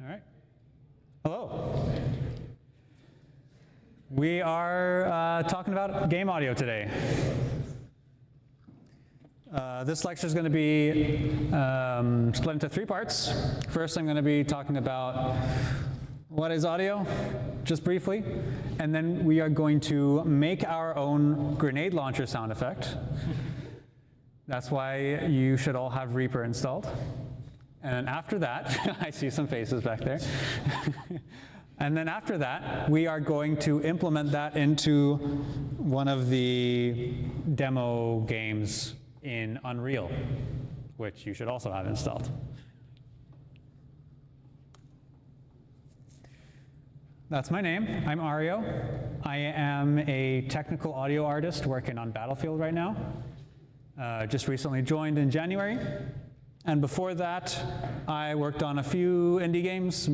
All right. Hello. We are talking about game audio today. This lecture is going to be split into 3 parts. First, I'm going to be talking about what is audio, just briefly, and then we are going to make our own grenade launcher sound effect. That's why you should all have Reaper installed. And after that, I see some faces back there. And then after that, we are going to implement that into one of the demo games in Unreal, which you should also have installed. That's my name. I'm Ario. I am a technical audio artist working on Battlefield right now. Just recently joined in January. And before that, I worked on a few indie games,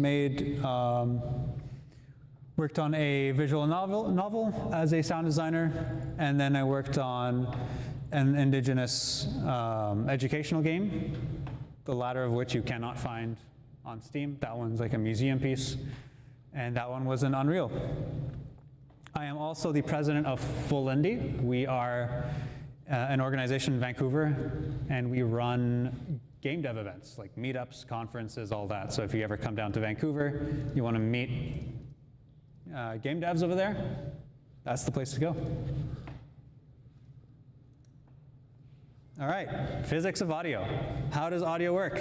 worked on a visual novel as a sound designer, and then I worked on an indigenous educational game, the latter of which you cannot find on Steam. That one's like a museum piece, and that one was in Unreal. I am also the president of Full Indie. We are an organization in Vancouver, and we run game dev events, like meetups, conferences, all that. So if you ever come down to Vancouver, you want to meet game devs over there, that's the place to go. All right, physics of audio. How does audio work?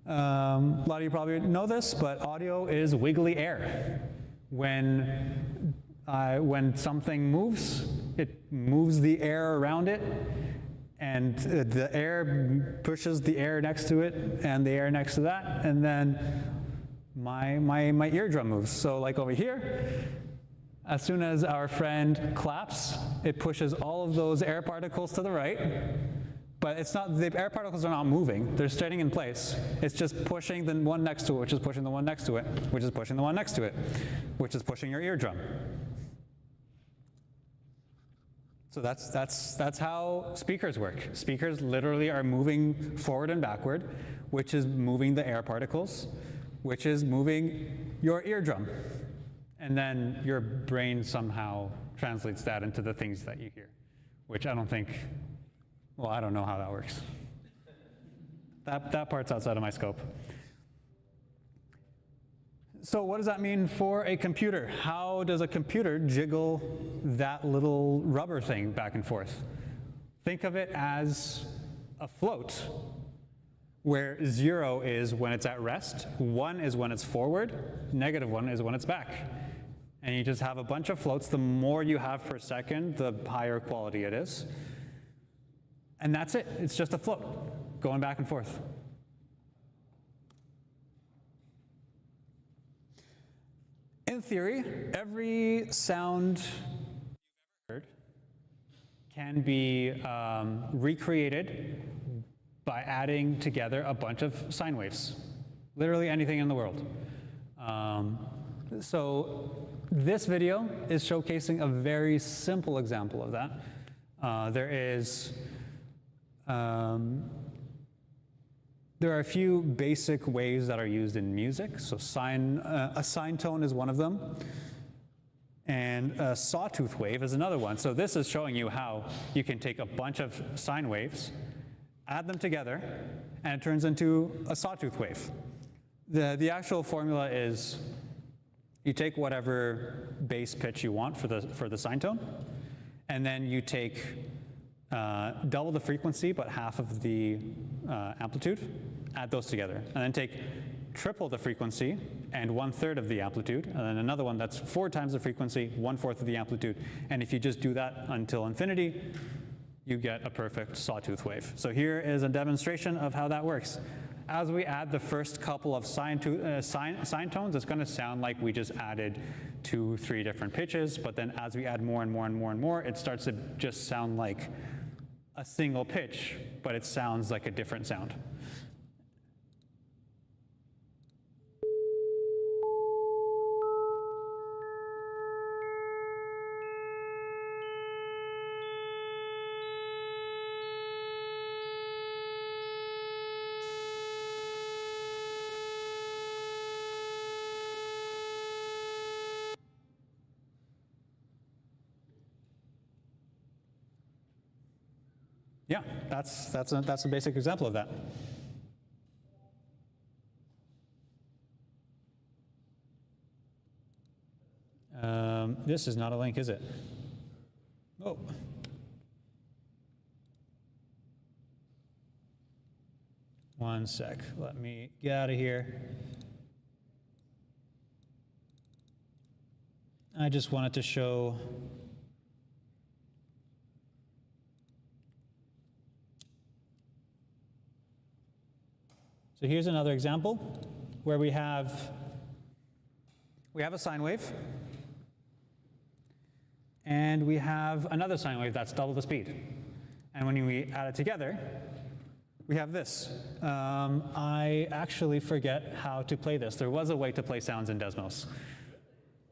A lot of you probably know this, but audio is wiggly air. When something moves, it moves the air around it, and the air pushes the air next to it, and the air next to that, and then my eardrum moves. So like over here, as soon as our friend claps, it pushes all of those air particles to the right, but it's not, the air particles are not moving, they're staying in place. It's just pushing the one next to it, which is pushing the one next to it, which is pushing the one next to it, which is pushing your eardrum. So that's how speakers work. Speakers literally are moving forward and backward, which is moving the air particles, which is moving your eardrum. And then your brain somehow translates that into the things that you hear, which I don't think, well, I don't know how that works. That part's outside of my scope. So what does that mean for a computer? How does a computer jiggle that little rubber thing back and forth? Think of it as a float, where 0 is when it's at rest, 1 is when it's forward, -1 is when it's back. And you just have a bunch of floats. The more you have per second, the higher quality it is. And that's it. It's just a float going back and forth. In theory, every sound you've ever heard can be recreated by adding together a bunch of sine waves, literally anything in the world. So this video is showcasing a very simple example of that. There are a few basic waves that are used in music. So a sine tone is one of them, and a sawtooth wave is another one. So this is showing you how you can take a bunch of sine waves, add them together, and it turns into a sawtooth wave. The actual formula is you take whatever bass pitch you want for the sine tone, and then you take double the frequency but half of the amplitude, add those together, and then take triple the frequency and 1/3 of the amplitude, and then another one that's 4 times the frequency, 1/4 of the amplitude. And if you just do that until infinity, you get a perfect sawtooth wave. So here is a demonstration of how that works. As we add the first couple of sine tones, it's going to sound like we just added 2, 3 different pitches, but then as we add more and more and more and more, it starts to just sound like a single pitch, but it sounds like a different sound. Yeah, that's a basic example of that. This is not a link, is it? Oh. One sec, let me get out of here. I just wanted to show so here's another example where we have a sine wave and we have another sine wave that's double the speed. And when we add it together, we have this. I actually forget how to play this. There was a way to play sounds in Desmos.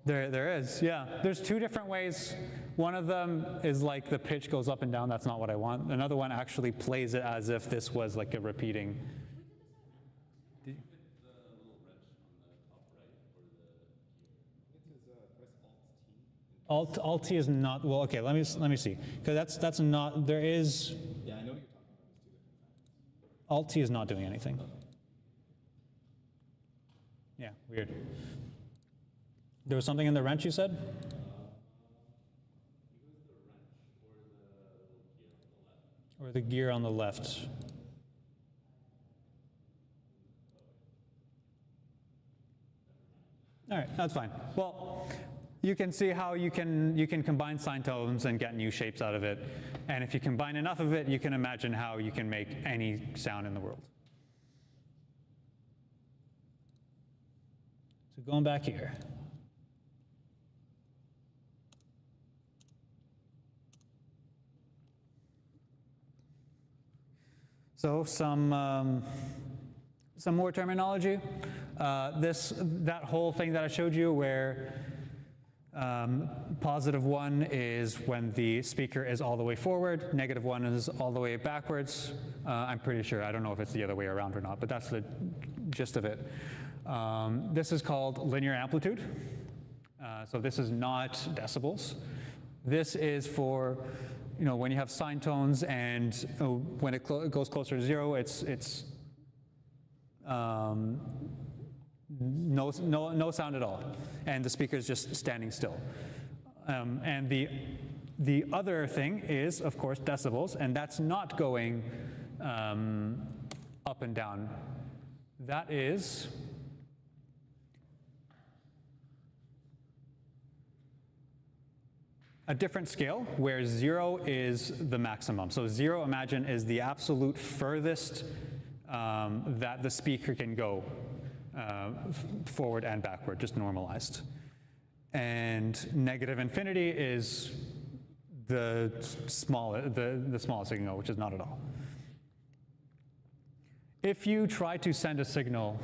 There is, yeah. There's two different ways. One of them is like the pitch goes up and down. That's not what I want. Another one actually plays it as if this was like a repeating. Alt-T is not, well, okay, let me see. Because that's not, there is. Yeah, I know what you're talking about. It's two different things. Alt-T is not doing anything. Yeah, weird. There was something in the wrench you said? Or the gear on the left. All right, that's fine. Well, you can see how you can combine sine tones and get new shapes out of it. And if you combine enough of it, you can imagine how you can make any sound in the world. So going back here. So some more terminology. That whole thing that I showed you where +1 is when the speaker is all the way forward, -1 is all the way backwards. I'm pretty sure, I don't know if it's the other way around or not, but that's the gist of it. This is called linear amplitude. So this is not decibels. This is for when you have sine tones and when it goes closer to 0, it's no sound at all, and the speaker is just standing still. And the other thing is, of course, decibels, and that's not going up and down. That is a different scale where 0 is the maximum. So 0, imagine, is the absolute furthest that the speaker can go forward and backward, just normalized. And -infinity is the smallest it can go, which is not at all. If you try to send a signal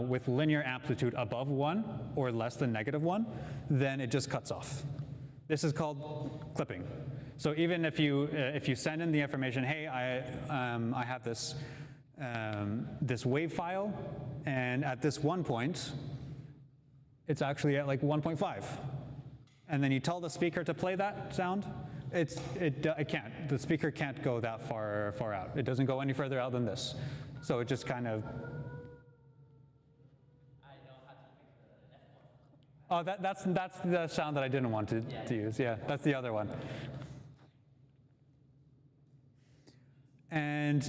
with linear amplitude above 1 or less than -1, then it just cuts off. This is called clipping. So even if you send in the information, hey, I have this wave file, and at this one point, it's actually at like 1.5, and then you tell the speaker to play that sound, it can't. The speaker can't go that far out. It doesn't go any further out than this. So it just kind of. Oh, that's the sound that I didn't want to use. Yeah, that's the other one. And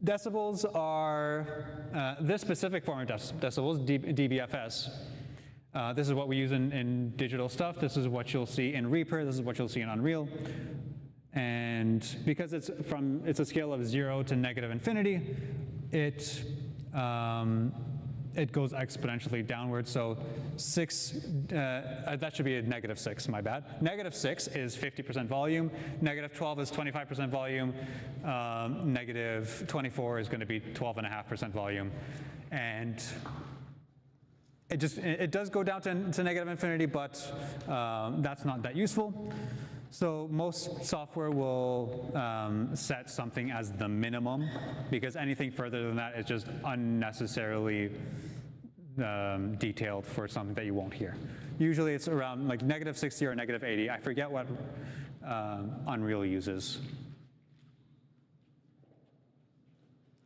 decibels are this specific form of decibels, dBFS. This is what we use in digital stuff. This is what you'll see in Reaper. This is what you'll see in Unreal. And because it's a scale of 0 to -infinity, it goes exponentially downward. So 6, that should be a -6, my bad. -6 is 50% volume, -12 is 25% volume, -24 is going to be 12.5% volume. And it does go down to -infinity, but that's not that useful. So most software will set something as the minimum, because anything further than that is just unnecessarily detailed for something that you won't hear. Usually it's around like -60 or -80. I forget what Unreal uses.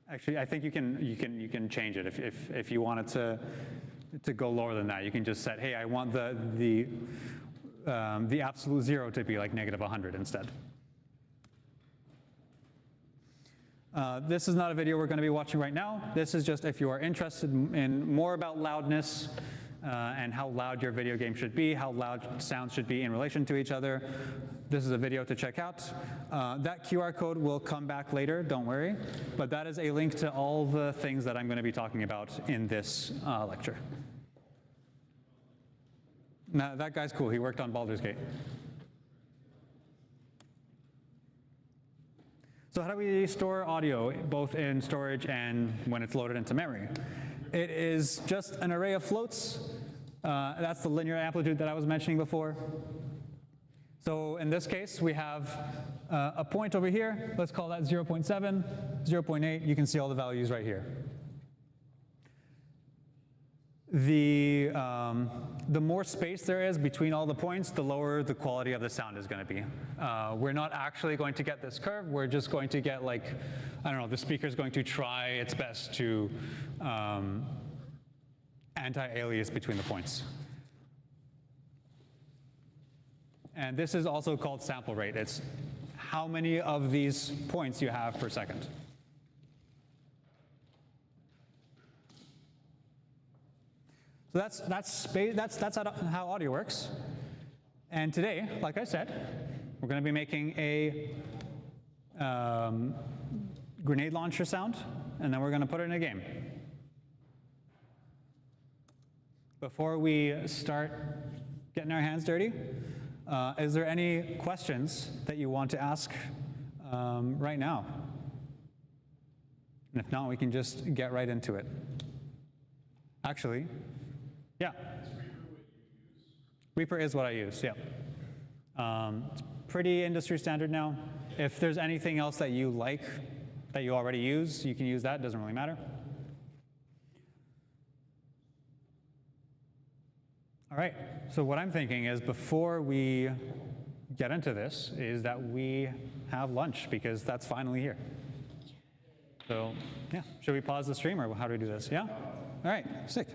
Actually, I think you can change it if you want it to go lower than that. You can just set, hey, I want the absolute zero to be like -100 instead. This is not a video we're going to be watching right now. This is just if you are interested in more about loudness and how loud your video game should be, how loud sounds should be in relation to each other. This is a video to check out. That QR code will come back later, don't worry. But that is a link to all the things that I'm going to be talking about in this lecture. Now, that guy's cool. He worked on Baldur's Gate. So how do we store audio, both in storage and when it's loaded into memory? It is just an array of floats. That's the linear amplitude that I was mentioning before. So in this case, we have a point over here. Let's call that 0.7, 0.8. You can see all the values right here. The more space there is between all the points, the lower the quality of the sound is going to be. We're not actually going to get this curve. We're just going to get like, I don't know, the speaker's going to try its best to anti-alias between the points. And this is also called sample rate. It's how many of these points you have per second. So that's how audio works. And today, like I said, we're going to be making a grenade launcher sound, and then we're going to put it in a game. Before we start getting our hands dirty, is there any questions that you want to ask right now? And if not, we can just get right into it. Actually, yeah. Reaper is what I use, yeah. It's pretty industry standard now. If there's anything else that you like, that you already use, you can use that, it doesn't really matter. All right, so what I'm thinking is before we get into this is that we have lunch because that's finally here. So yeah, should we pause the stream or how do we do this? Yeah? All right, sick.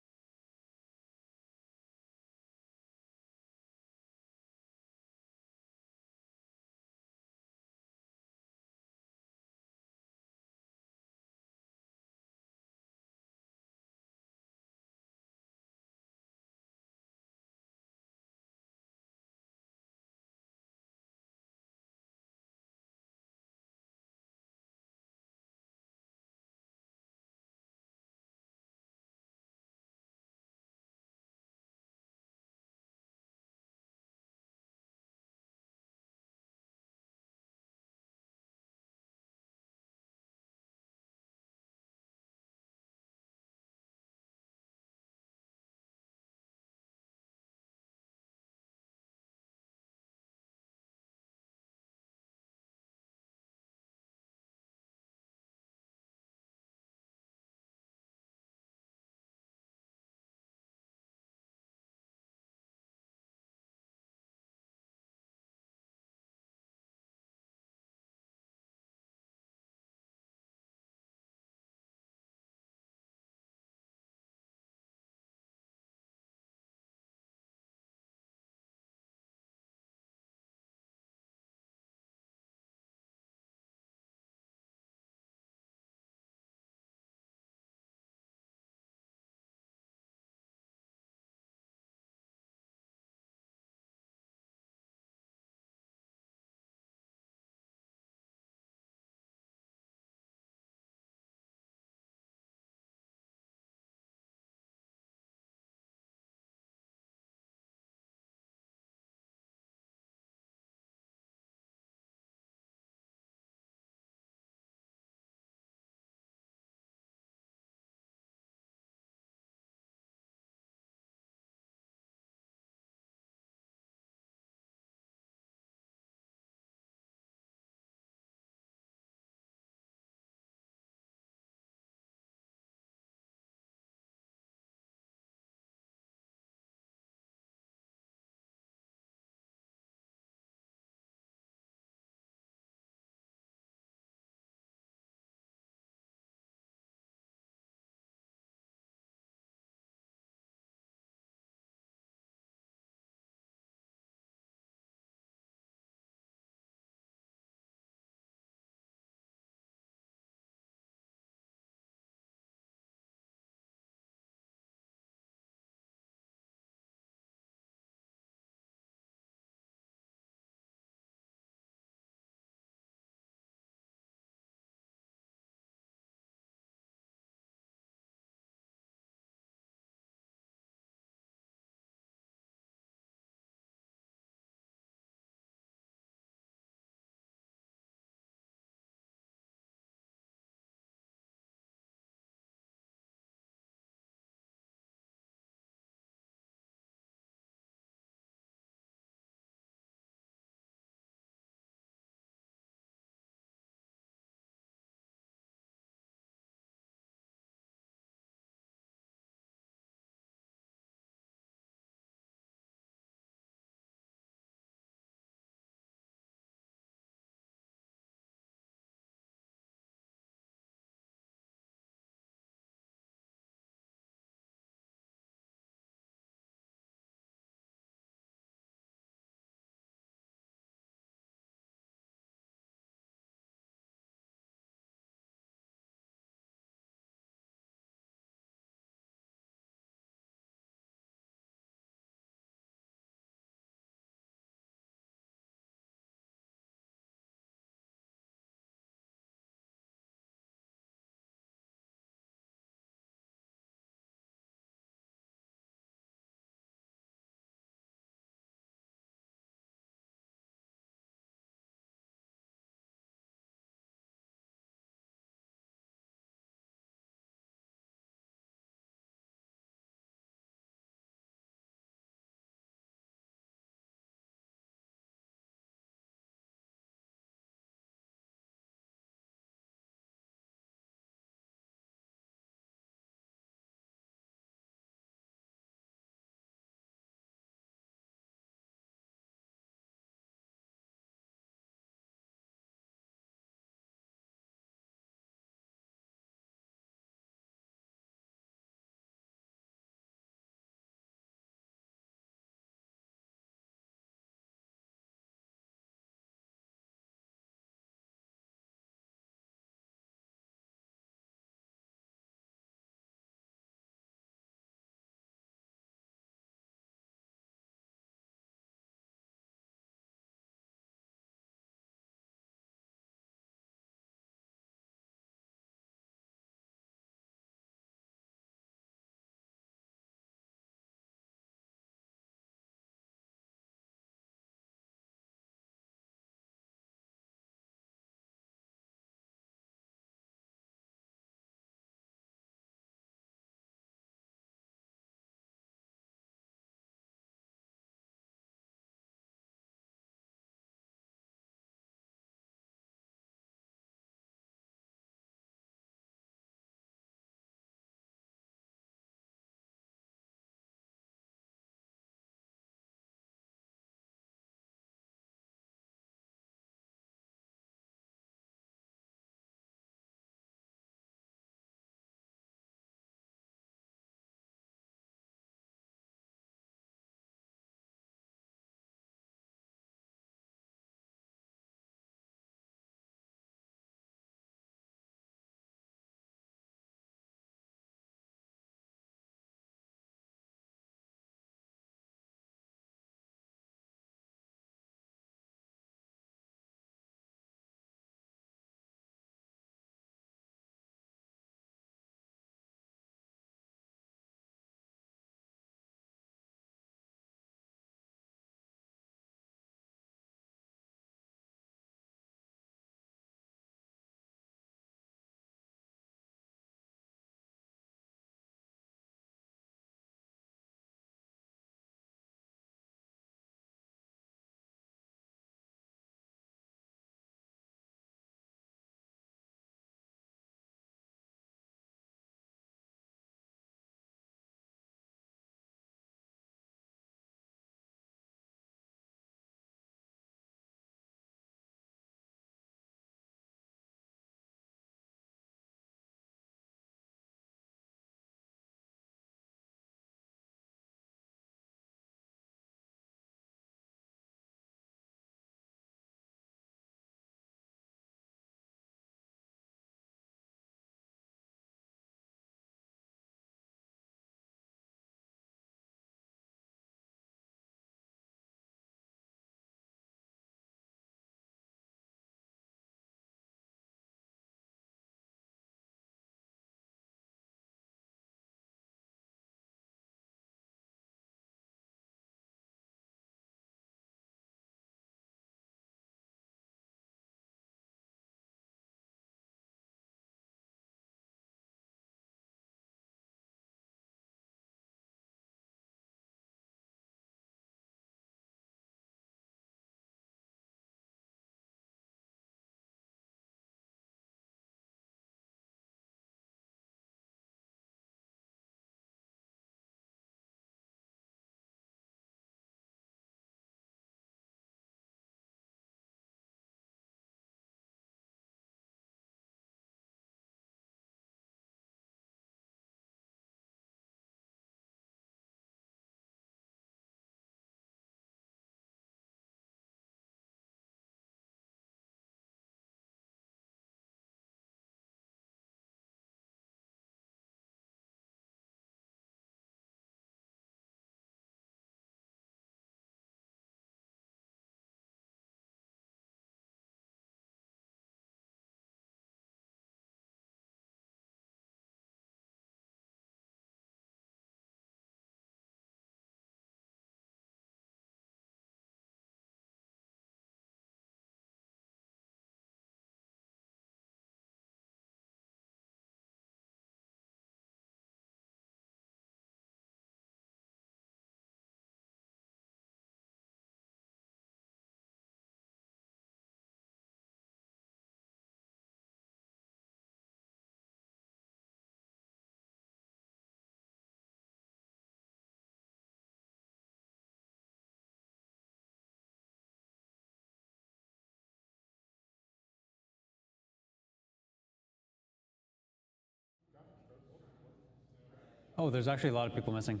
Oh, there's actually a lot of people missing.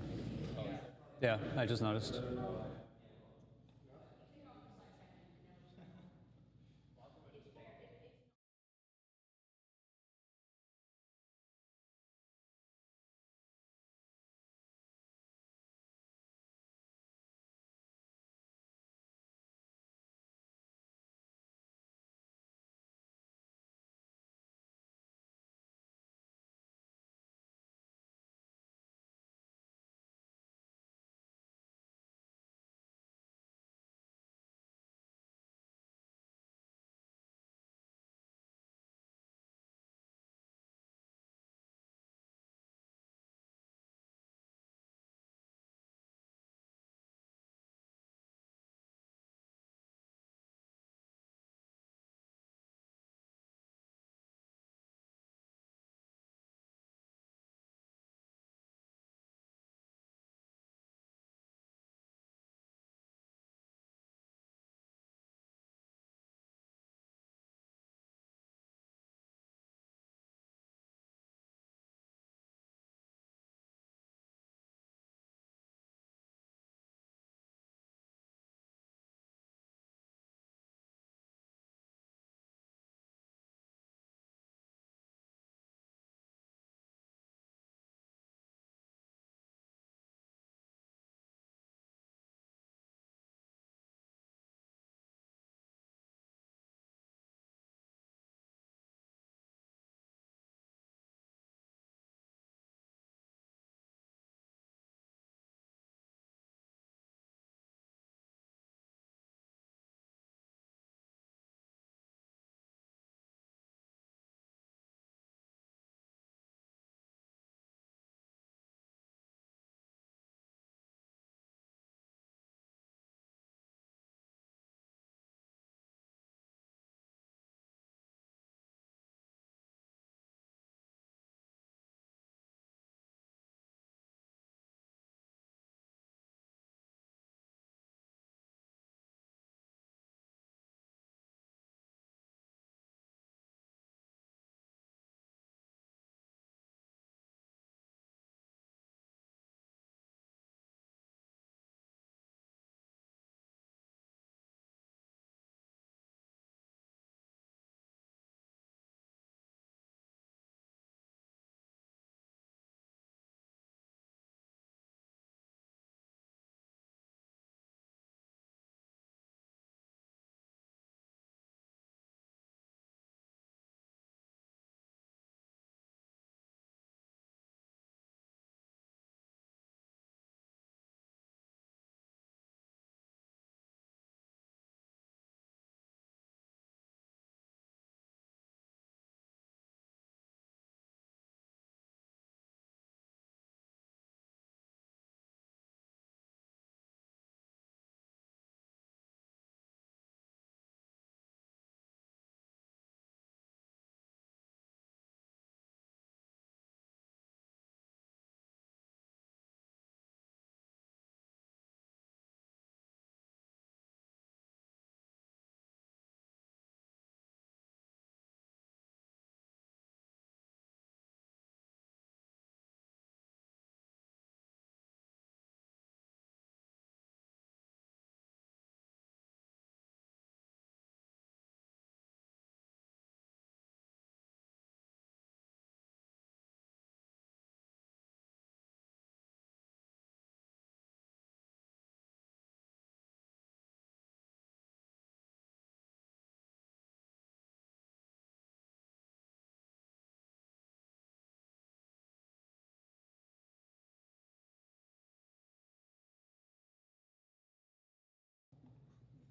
Yeah, I just noticed.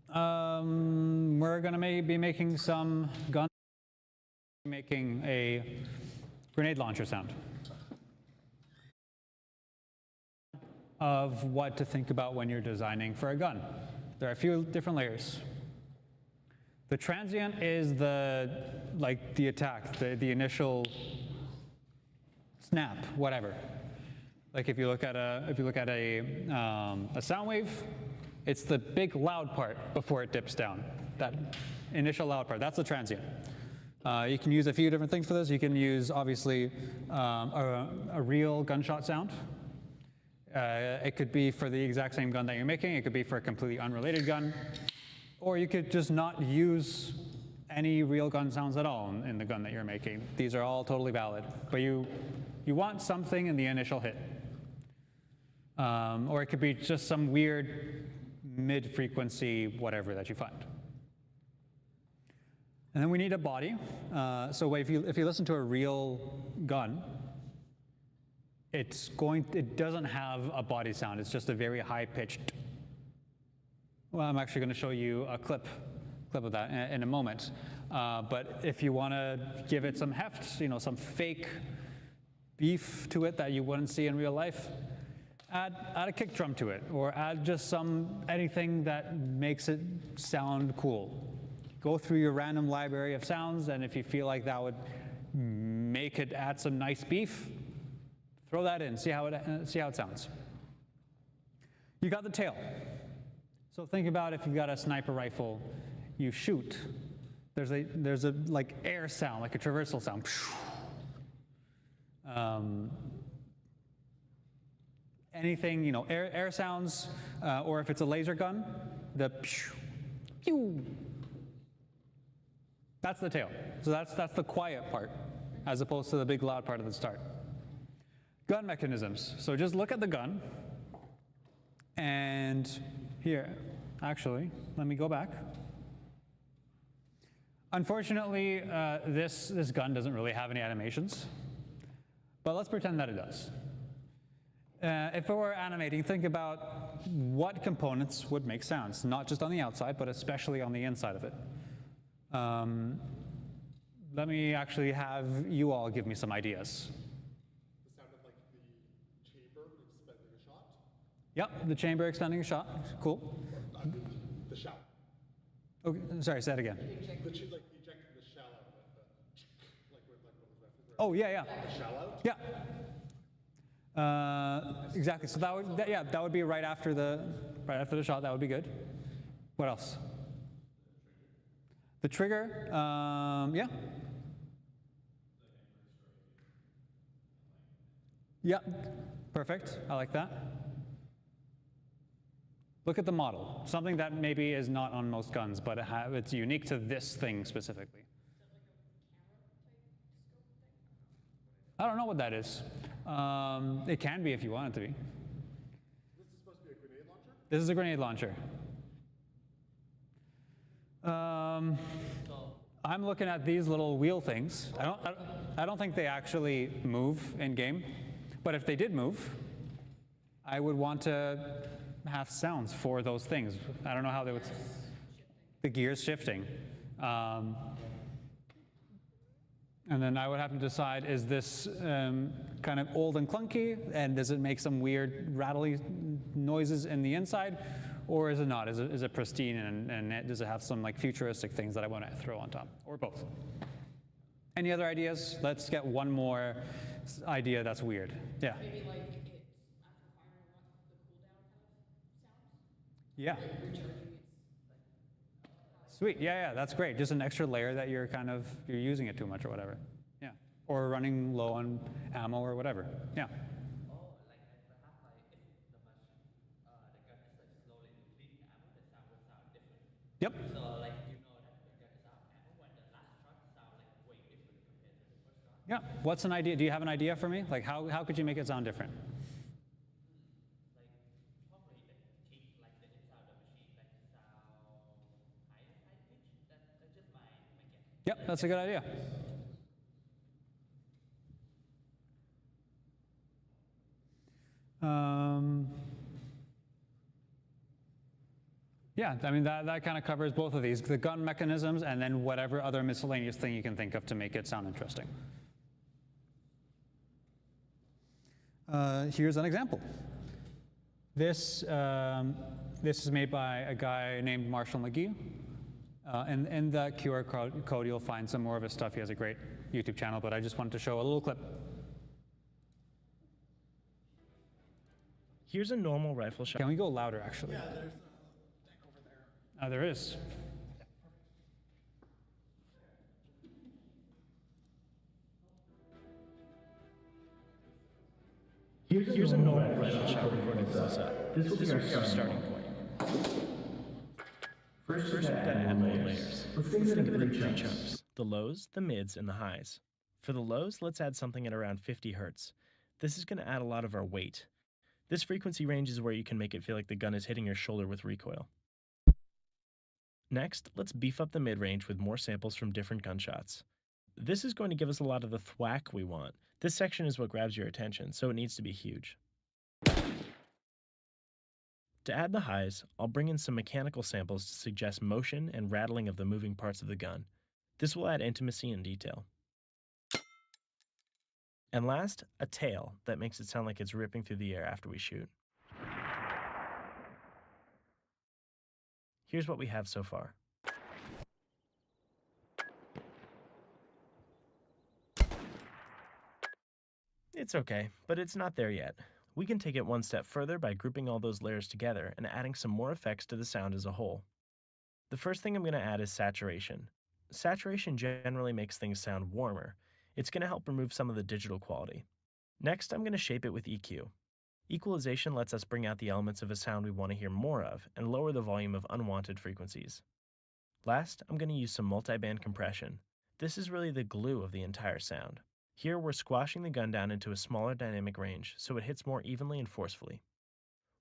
We're going to be making some gun, making a grenade launcher sound. Of what to think about when you're designing for a gun. There are a few different layers. The transient is the attack, the initial snap, whatever. Like if you look at a sound wave, it's the big loud part before it dips down. That initial loud part, that's the transient. You can use a few different things for this. You can use, obviously, a real gunshot sound. It could be for the exact same gun that you're making. It could be for a completely unrelated gun. Or you could just not use any real gun sounds at all in the gun that you're making. These are all totally valid. But you want something in the initial hit. Or it could be just some weird mid-frequency whatever that you find. And then we need a body. So if you listen to a real gun, it doesn't have a body sound. It's just a very high-pitched. Well, I'm actually going to show you a clip of that in a moment. But if you want to give it some heft, some fake beef to it that you wouldn't see in real life, add a kick drum to it, or add just anything that makes it sound cool. Go through your random library of sounds, and if you feel like that would make it add some nice beef, throw that in, see how it sounds. You got the tail. So think about if you've got a sniper rifle, you shoot. There's a like air sound, like a traversal sound. Anything, air sounds, or if it's a laser gun, the pew. That's the tail. So that's the quiet part, as opposed to the big loud part at the start. Gun mechanisms. So just look at the gun, and here, actually, let me go back. Unfortunately, this gun doesn't really have any animations, but let's pretend that it does. If it were animating, think about what components would make sounds, not just on the outside, but especially on the inside of it. Let me actually have you all give me some ideas. The sound of like the chamber expending a shot. Yep, the chamber extending a shot. Cool. The shout. Okay, sorry, say that again. Like ejecting the shell out of it. Like when Oh, yeah. the shell out. Yeah. Exactly. So that would be right after the shot. That would be good. What else? The trigger. Yeah. Yeah. Perfect. I like that. Look at the model. Something that maybe is not on most guns, but it's unique to this thing specifically. I don't know what that is. It can be if you want it to be. This is supposed to be a grenade launcher? This is a grenade launcher. I'm looking at these little wheel things. I don't think they actually move in game, but if they did move, I would want to have sounds for those things. I don't know how they would. The gears shifting. And then I would have to decide, is this kind of old and clunky, and does it make some weird rattly noises in the inside, or is it not? Is it pristine, and does it have some like futuristic things that I want to throw on top, or both? Any other ideas? Let's get one more idea that's weird. Yeah. Maybe like it's after firing the cooldown kind of sounds? Yeah. Like recharging its Sweet. Yeah, that's great. Just an extra layer that you're using it too much or whatever. Yeah. Or running low on ammo or whatever. Yeah. Oh, like perhaps like if the gun is like slowly depleting ammo, the sound will sound different. Yep. So like that the gun is out of ammo when the last shot sound like way different compared to the first shot. Yeah. What's an idea? Do you have an idea for me? Like how could you make it sound different? Like probably the kick, like the inside of the machine, like sound high pitch. That's just my guess. Yep, that's a good idea. Yeah, I mean, that kind of covers both of these, the gun mechanisms and then whatever other miscellaneous thing you can think of to make it sound interesting. Here's an example. This is made by a guy named Marshall McGee. And in the QR code, you'll find some more of his stuff. He has a great YouTube channel, but I just wanted to show a little clip. Here's a normal rifle shot. Can we go louder, actually? Yeah, there's a tank over there. There is. Here's a normal rifle shot recorded close up. This will be our starting point. First, we've got to add more layers. Let's think of it in three chunks: the lows, the mids, and the highs. For the lows, let's add something at around 50 Hz. This is going to add a lot of our weight. This frequency range is where you can make it feel like the gun is hitting your shoulder with recoil. Next, let's beef up the mid-range with more samples from different gunshots. This is going to give us a lot of the thwack we want. This section is what grabs your attention, so it needs to be huge. To add the highs, I'll bring in some mechanical samples to suggest motion and rattling of the moving parts of the gun. This will add intimacy and detail. And last, a tail that makes it sound like it's ripping through the air after we shoot. Here's what we have so far. It's okay, but it's not there yet. We can take it one step further by grouping all those layers together and adding some more effects to the sound as a whole. The first thing I'm going to add is saturation. Saturation generally makes things sound warmer. It's going to help remove some of the digital quality. Next, I'm going to shape it with EQ. Equalization lets us bring out the elements of a sound we want to hear more of and lower the volume of unwanted frequencies. Last, I'm going to use some multiband compression. This is really the glue of the entire sound. Here, we're squashing the gun down into a smaller dynamic range so it hits more evenly and forcefully.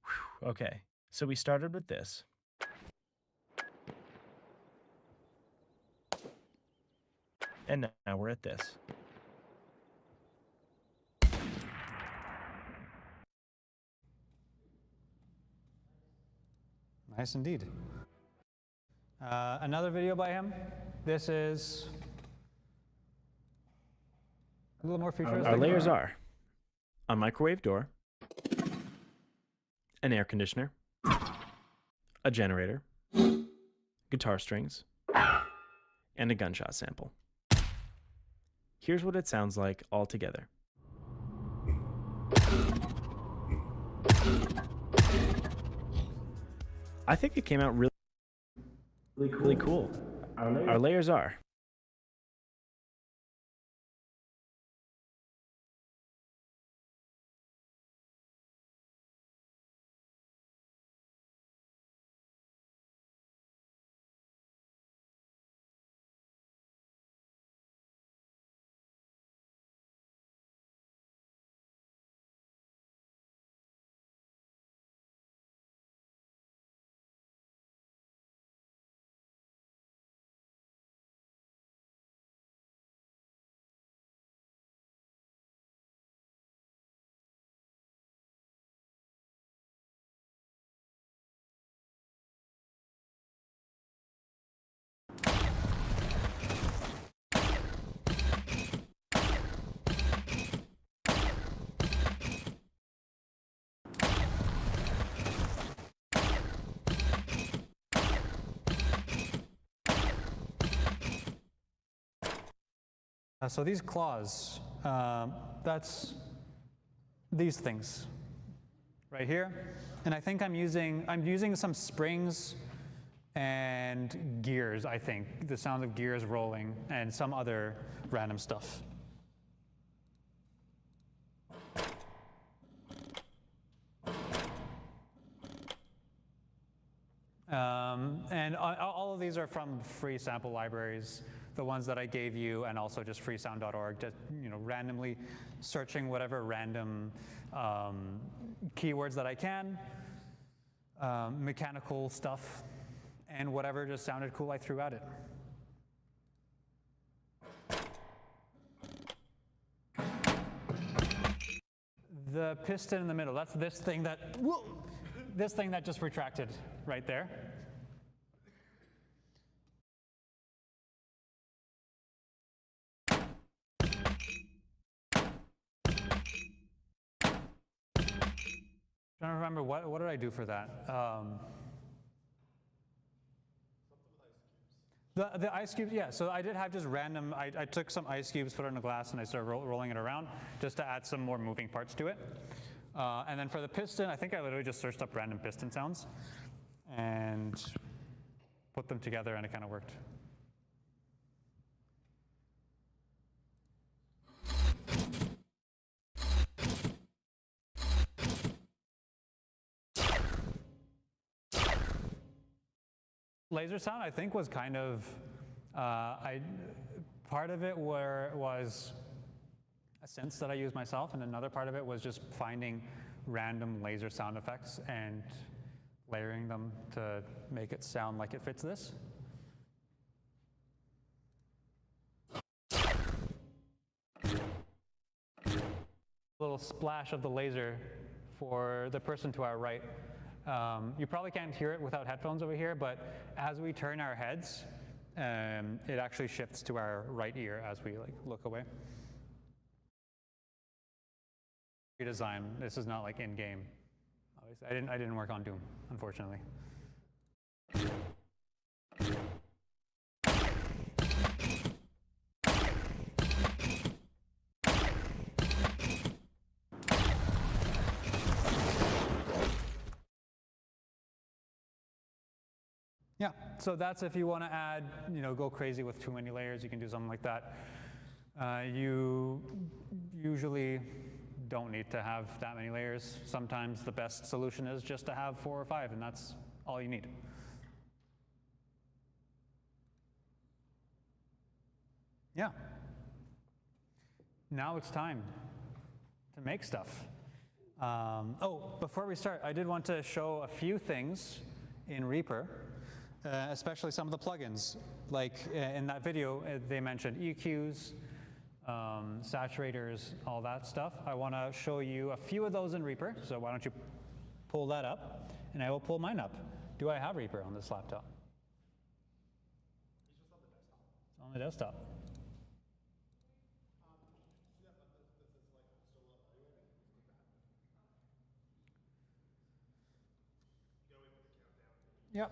Whew, okay, so we started with this. And now we're at this. Nice indeed. Another video by him. This is a little more futuristic. Our layers are a microwave door, an air conditioner, a generator, guitar strings, and a gunshot sample. Here's what it sounds like all together. I think it came out really cool. Our layers are So these claws, that's these things right here. And I think I'm using some springs and gears, I think. The sound of gears rolling and some other random stuff. And all of these are from free sample libraries, the ones that I gave you, and also just freesound.org, just randomly searching whatever random keywords that I can, mechanical stuff, and whatever just sounded cool, I threw at it. The piston in the middle, that's this thing that just retracted right there. Trying to remember what did I do for that? The ice cubes, yeah. So I did have just random. I took some ice cubes, put it in a glass, and I started rolling it around just to add some more moving parts to it. And then for the piston, I think I literally just searched up random piston sounds and put them together, and it kind of worked. Laser sound, I think, was kind of, part of it was a synth that I used myself, and another part of it was just finding random laser sound effects and layering them to make it sound like it fits this. Little splash of the laser for the person to our right. You probably can't hear it without headphones over here, but as we turn our heads, it actually shifts to our right ear as we like look away. Redesign. This is not like in game. Obviously, I didn't work on Doom, unfortunately. Yeah, so that's if you want to add, go crazy with too many layers, you can do something like that. You usually don't need to have that many layers. Sometimes the best solution is just to have 4 or 5, and that's all you need. Yeah. Now it's time to make stuff. Before we start, I did want to show a few things in Reaper. Especially some of the plugins. Like in that video, they mentioned EQs, saturators, all that stuff. I want to show you a few of those in Reaper, so why don't you pull that up, and I will pull mine up. Do I have Reaper on this laptop? It's on the desktop. Yep.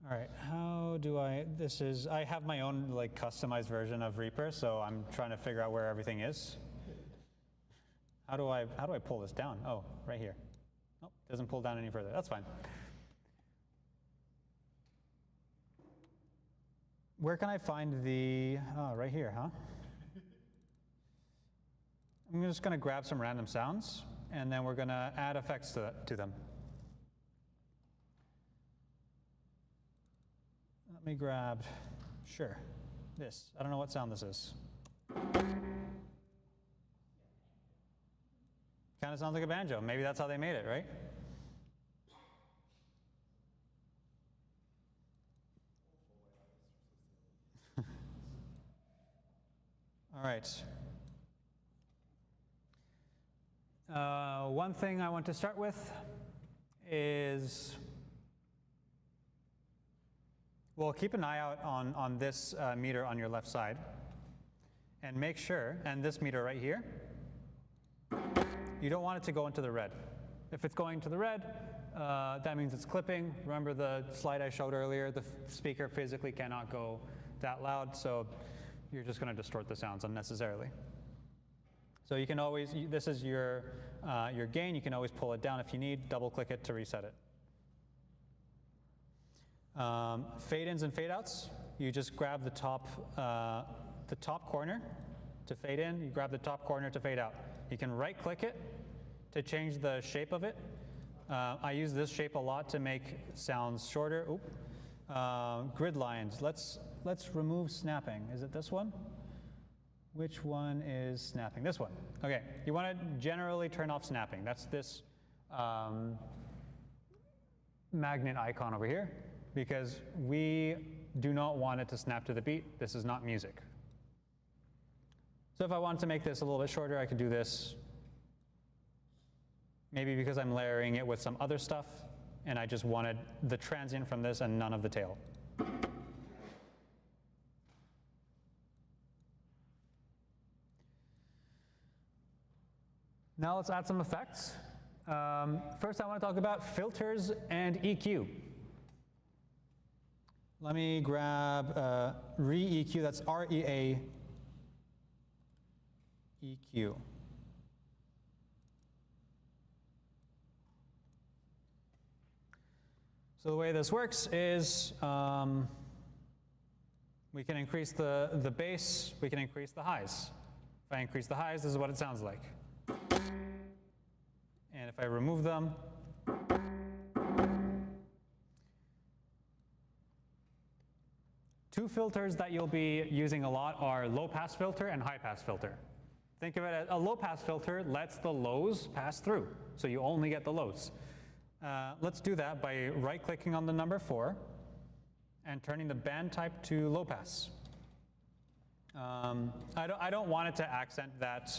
All right, how do I have my own like customized version of Reaper, so I'm trying to figure out where everything is. How do I pull this down? Oh, right here. Oh, doesn't pull down any further, that's fine. Where can I find the, right here, huh? I'm just gonna grab some random sounds, and then we're gonna add effects to them. Let me grab, sure, this. I don't know what sound this is. Kind of sounds like a banjo. Maybe that's how they made it, right? All right. One thing I want to start with is, well, keep an eye out on this meter on your left side, and make sure, and this meter right here, you don't want it to go into the red. If it's going to the red, that means it's clipping. Remember the slide I showed earlier, the speaker physically cannot go that loud, so you're just going to distort the sounds unnecessarily. So you can always, this is your gain, you can always pull it down if you need, double click it to reset it. Fade-ins and fade-outs, you just grab the top corner to fade in, you grab the top corner to fade out. You can right-click it to change the shape of it. I use this shape a lot to make sounds shorter. Grid lines, let's remove snapping. Is it this one? Which one is snapping? This one. Okay, you want to generally turn off snapping. That's this magnet icon over here, because we do not want it to snap to the beat. This is not music. So if I wanted to make this a little bit shorter, I could do this. Maybe because I'm layering it with some other stuff, and I just wanted the transient from this and none of the tail. Now let's add some effects. First I want to talk about filters and EQ. Let me grab re-EQ, that's R-E-A EQ. So the way this works is we can increase the bass, we can increase the highs. If I increase the highs, this is what it sounds like. And if I remove them, two filters that you'll be using a lot are low pass filter and high pass filter. Think of it as a low pass filter lets the lows pass through, so you only get the lows. Let's do that by right-clicking on the number 4 and turning the band type to low pass. I don't want it to accent that,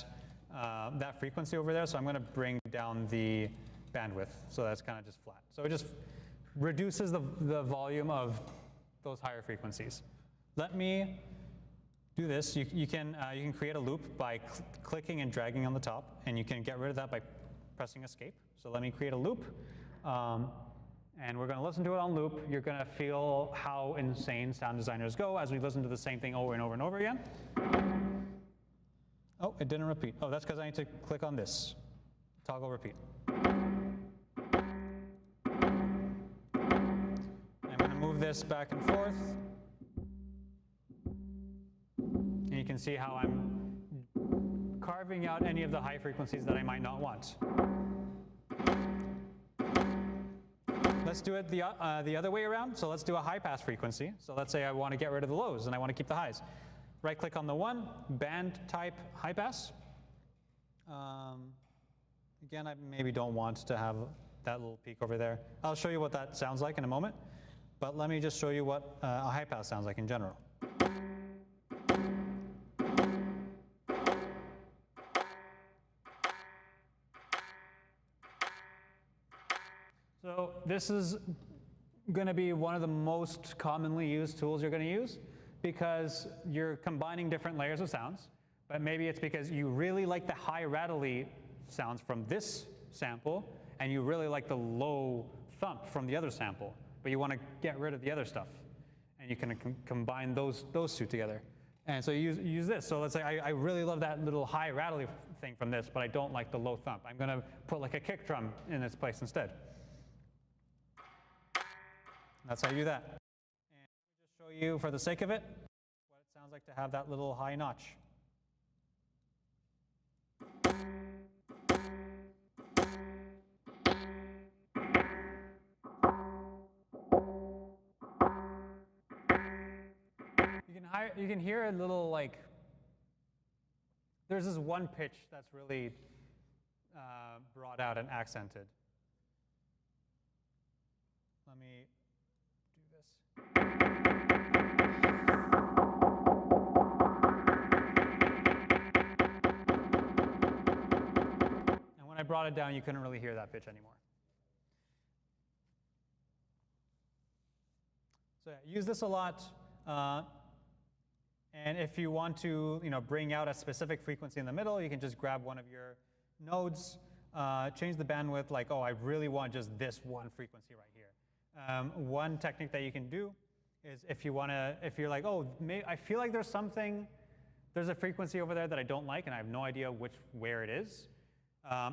that frequency over there, so I'm going to bring down the bandwidth, so that's kind of just flat. So it just reduces the volume of those higher frequencies. Let me do this. You can create a loop by clicking and dragging on the top, and you can get rid of that by pressing escape. So let me create a loop, and we're going to listen to it on loop. You're going to feel how insane sound designers go as we listen to the same thing over and over and over again. Oh, it didn't repeat. Oh, that's because I need to click on this. Toggle repeat. I'm going to move this back and forth. And you can see how I'm carving out any of the high frequencies that I might not want. Let's do it the other way around. So let's do a high pass frequency. So let's say I want to get rid of the lows and I want to keep the highs. Right click on the one, band type high pass. Again, I maybe don't want to have that little peak over there. I'll show you what that sounds like in a moment. But let me just show you what a high pass sounds like in general. So this is going to be one of the most commonly used tools you're going to use because you're combining different layers of sounds, but maybe it's because you really like the high rattly sounds from this sample and you really like the low thump from the other sample, but you want to get rid of the other stuff. And you can combine those two together. And so you use this. So let's say I really love that little high rattly thing from this, but I don't like the low thump. I'm going to put like a kick drum in its place instead. That's how you do that. And let me just show you, for the sake of it, what it sounds like to have that little high notch. You can hear a little, like, there's this one pitch that's really brought out and accented. Let me do this. And when I brought it down, you couldn't really hear that pitch anymore. So yeah, use this a lot. And if you want to, bring out a specific frequency in the middle, you can just grab one of your nodes, change the bandwidth, like, oh, I really want just this one frequency right here. One technique that you can do is if you're like, oh, I feel like there's a frequency over there that I don't like, and I have no idea where it is.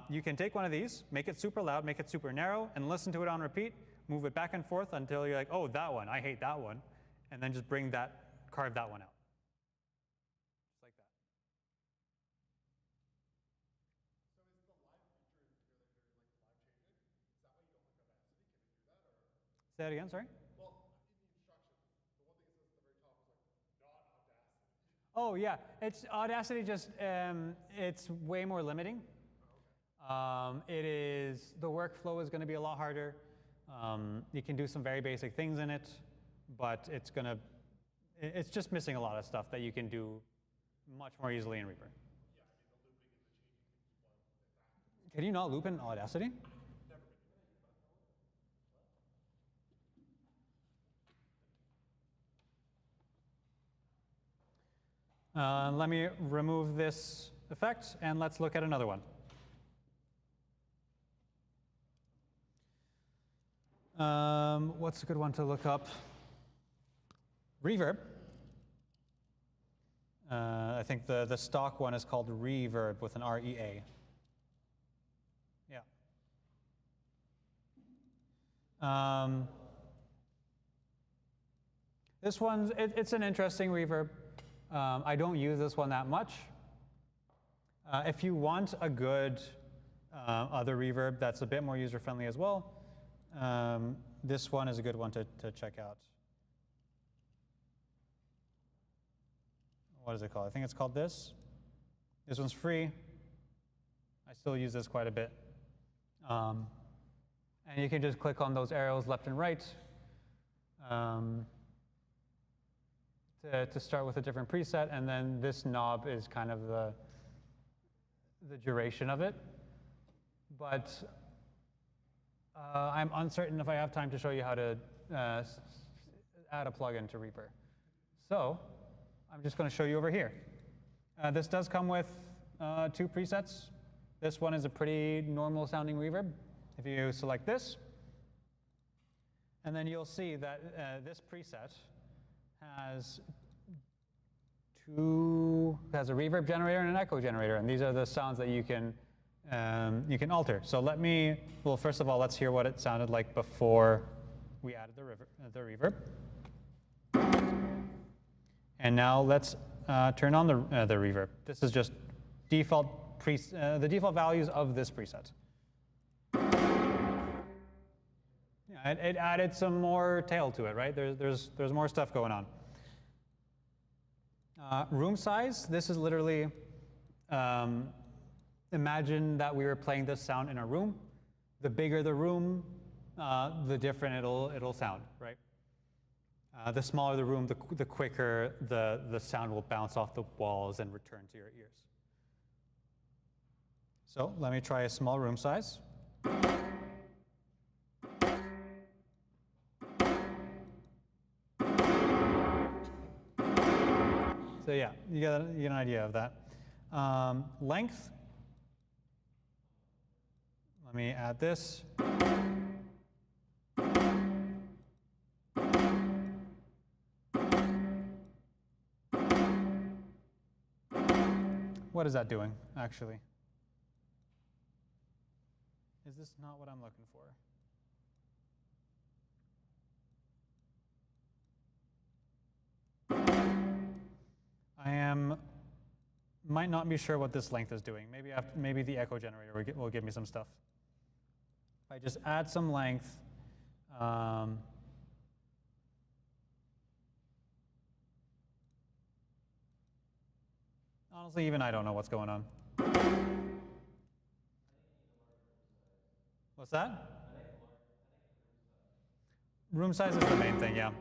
You can take one of these, make it super loud, make it super narrow, and listen to it on repeat, move it back and forth until you're like, oh, that one, I hate that one, and then just carve that one out. Say that again, sorry? Well, in the instructions, the one thing it says at the very top is like, not Audacity. Oh yeah, it's Audacity. Just it's way more limiting. The workflow is going to be a lot harder. You can do some very basic things in it, but it's just missing a lot of stuff that you can do much more easily in Reaper. Yeah, I mean, the looping and the changing things Can you not loop in Audacity? Let me remove this effect, and let's look at another one. What's a good one to look up? Reverb. I think the stock one is called Reverb with an R-E-A. Yeah. This one's, it's an interesting reverb. I don't use this one that much. If you want a good other reverb that's a bit more user-friendly as well, this one is a good one to check out. What is it called? I think it's called this. This one's free. I still use this quite a bit. And you can just click on those arrows left and right to start with a different preset, and then this knob is kind of the duration of it. But I'm uncertain if I have time to show you how to add a plugin to Reaper. So I'm just going to show you over here. This does come with 2 presets. This one is a pretty normal sounding reverb. If you select this, and then you'll see that this preset has has a reverb generator and an echo generator, and these are the sounds that you can alter. So well, first of all, let's hear what it sounded like before we added the reverb. And now let's turn on the reverb. This is just the default values of this preset. Yeah, it added some more tail to it, right? There's more stuff going on. Room size. This is literally imagine that we were playing this sound in a room. The bigger the room, the different it'll sound, right? The smaller the room, the quicker the sound will bounce off the walls and return to your ears. So let me try a small room size. So yeah, you get an idea of that. Length. Let me add this. What is that doing, actually? Is this not what I'm looking for? Might not be sure what this length is doing. Maybe the echo generator will give me some stuff. If I just add some length, honestly, even I don't know what's going on. What's that? Room size is the main thing, yeah.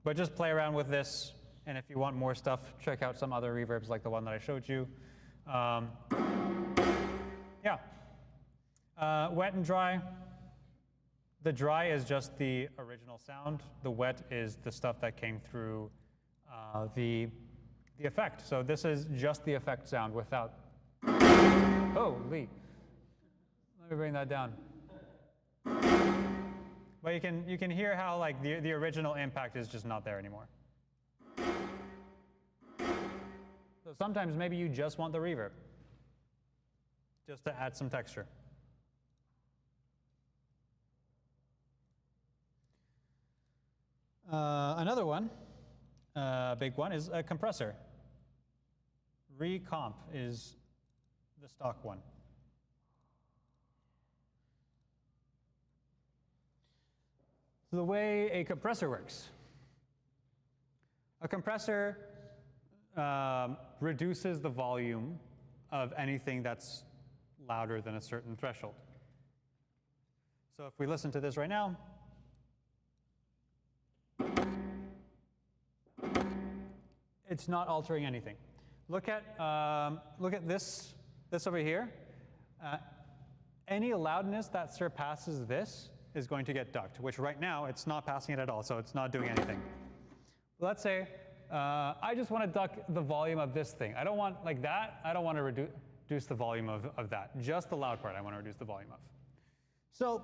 But just play around with this, and if you want more stuff, check out some other reverbs like the one that I showed you. Yeah. Wet and dry. The dry is just the original sound. The wet is the stuff that came through the effect. So this is just the effect sound without. Holy. Let me bring that down. But you can hear how like the original impact is just not there anymore. So sometimes maybe you just want the reverb, just to add some texture. Another one, big one, is a compressor. Recomp is the stock one. So the way a compressor works. A compressor reduces the volume of anything that's louder than a certain threshold. So if we listen to this right now, it's not altering anything. Look at this over here. Any loudness that surpasses this is going to get ducked, which right now it's not passing it at all, so it's not doing anything. Let's say I just want to duck the volume of this thing. I don't want like that. I don't want to reduce the volume of that. Just the loud part I want to reduce the volume of. So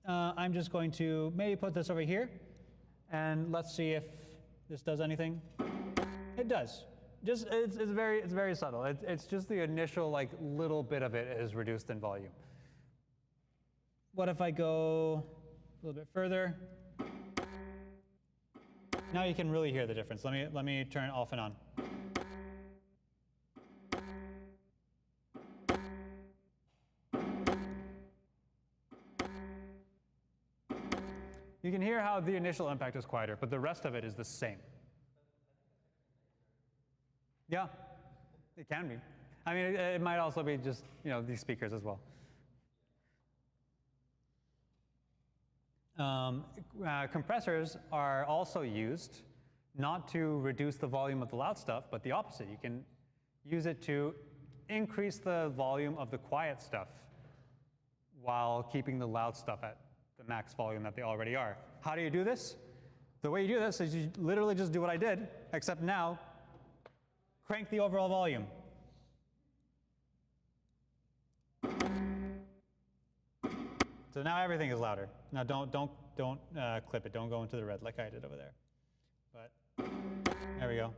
I'm just going to maybe put this over here, and let's see if this does anything. It does. Just it's very subtle. It's just the initial like little bit of it is reduced in volume. What if I go a little bit further? Now you can really hear the difference. Let me turn it off and on. can hear how the initial impact is quieter, but the rest of it is the same. Yeah, it can be. I mean, it might also be just, these speakers as well. Compressors are also used not to reduce the volume of the loud stuff, but the opposite. You can use it to increase the volume of the quiet stuff while keeping the loud stuff at the max volume that they already are. How do you do this? The way you do this is you literally just do what I did, except now, crank the overall volume. So now everything is louder. Now don't clip it. Don't go into the red like I did over there. But there we go.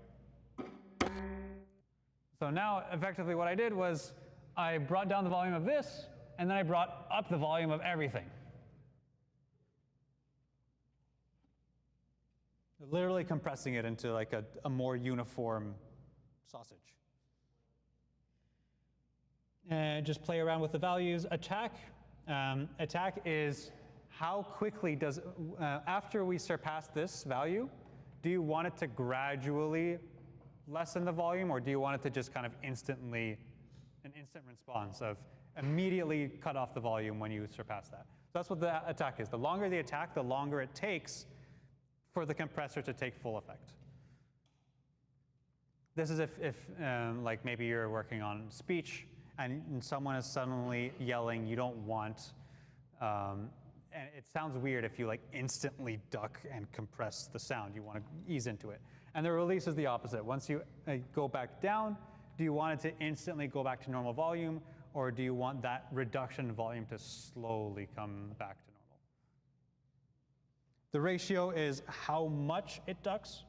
So now effectively what I did was I brought down the volume of this, and then I brought up the volume of everything. Literally compressing it into like a more uniform sausage. And just play around with the values. Attack is how quickly does, after we surpass this value, do you want it to gradually lessen the volume, or do you want it to just kind of an instant response of immediately cut off the volume when you surpass that? So that's what the attack is. The longer the attack, the longer it takes for the compressor to take full effect. This is if like maybe you're working on speech and someone is suddenly yelling, you don't want, and it sounds weird if you like instantly duck and compress the sound. You want to ease into it. And the release is the opposite. Once you go back down, do you want it to instantly go back to normal volume, or do you want that reduction in volume to slowly come back to normal? The ratio is how much it ducks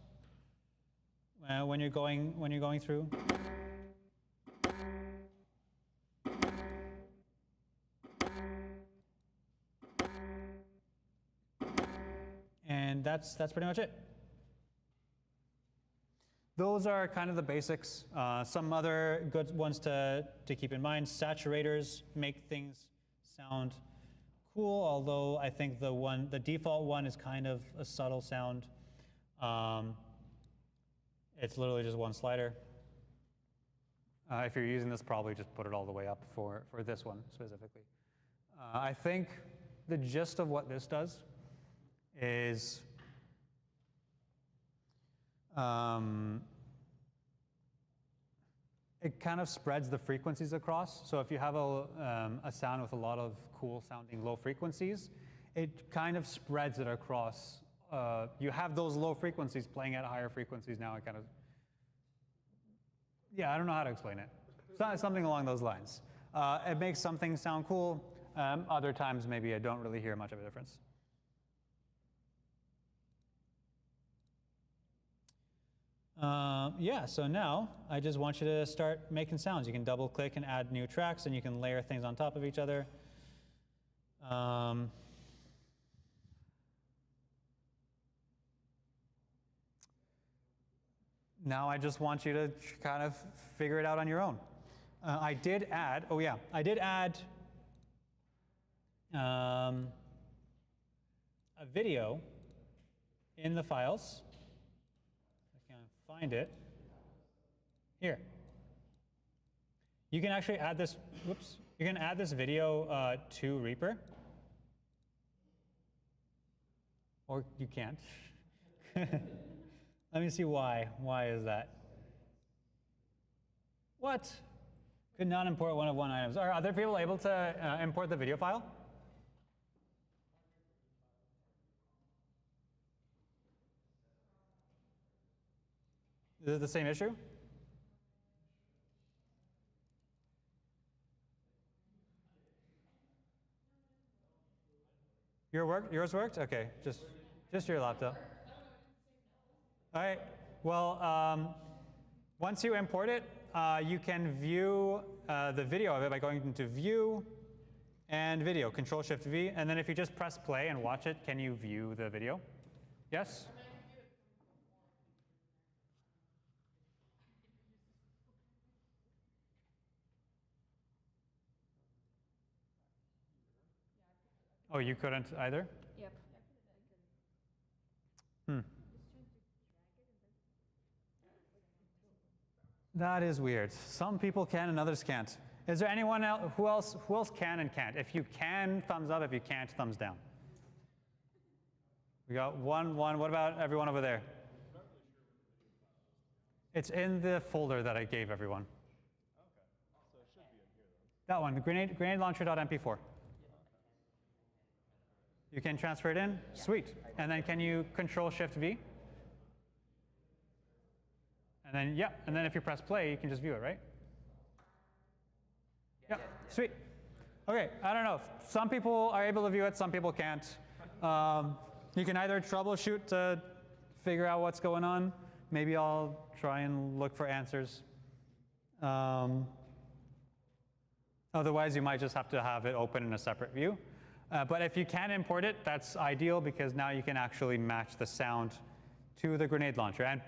when you're going through. And that's pretty much it. Those are kind of the basics. Some other good ones to keep in mind. Saturators make things sound cool, although I think the default one is kind of a subtle sound. It's literally just one slider. If you're using this, probably just put it all the way up for this one specifically. I think the gist of what this does is it kind of spreads the frequencies across. So if you have a sound with a lot of cool sounding low frequencies, it kind of spreads it across. You have those low frequencies playing at higher frequencies now. It kind of, yeah, I don't know how to explain it. Something along those lines. It makes some things sound cool. Other times maybe I don't really hear much of a difference. Yeah, so now I just want you to start making sounds. You can double click and add new tracks, and you can layer things on top of each other. Now I just want you to kind of figure it out on your own. I did add a video in the files. I can't find it. Here. You can actually add this, whoops. You can add this video to Reaper. Or you can't. Let me see why. Why is that? What? Could not import one of one items. Are other people able to import the video file? Is it the same issue? Yours worked? Okay, just your laptop. All right. Well, once you import it, you can view the video of it by going into View and Video, Control-Shift-V, and then if you just press play and watch it, can you view the video? Yes? Oh, you couldn't either? Yep. That is weird. Some people can and others can't. Is there anyone else who else can and can't? If you can, thumbs up. If you can't, thumbs down. We got one. What about everyone over there? It's in the folder that I gave everyone. So it should be in here then. That one, the grenade launcher.mp4. You can transfer it in? Sweet. And then can you Control Shift V? And then, yeah, and then if you press play, you can just view it, right? Yeah, sweet. Okay, I don't know. Some people are able to view it, some people can't. You can either troubleshoot to figure out what's going on. Maybe I'll try and look for answers. Otherwise, you might just have to have it open in a separate view. But if you can import it, that's ideal because now you can actually match the sound to the grenade launcher. And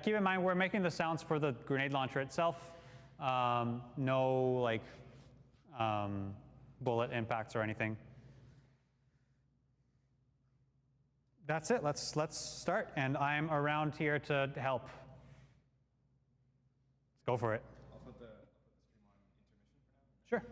keep in mind, we're making the sounds for the grenade launcher itself. No like bullet impacts or anything. That's it. Let's start. And I'm around here to help. Let's go for it. I'll put the stream on intermission for now. Sure.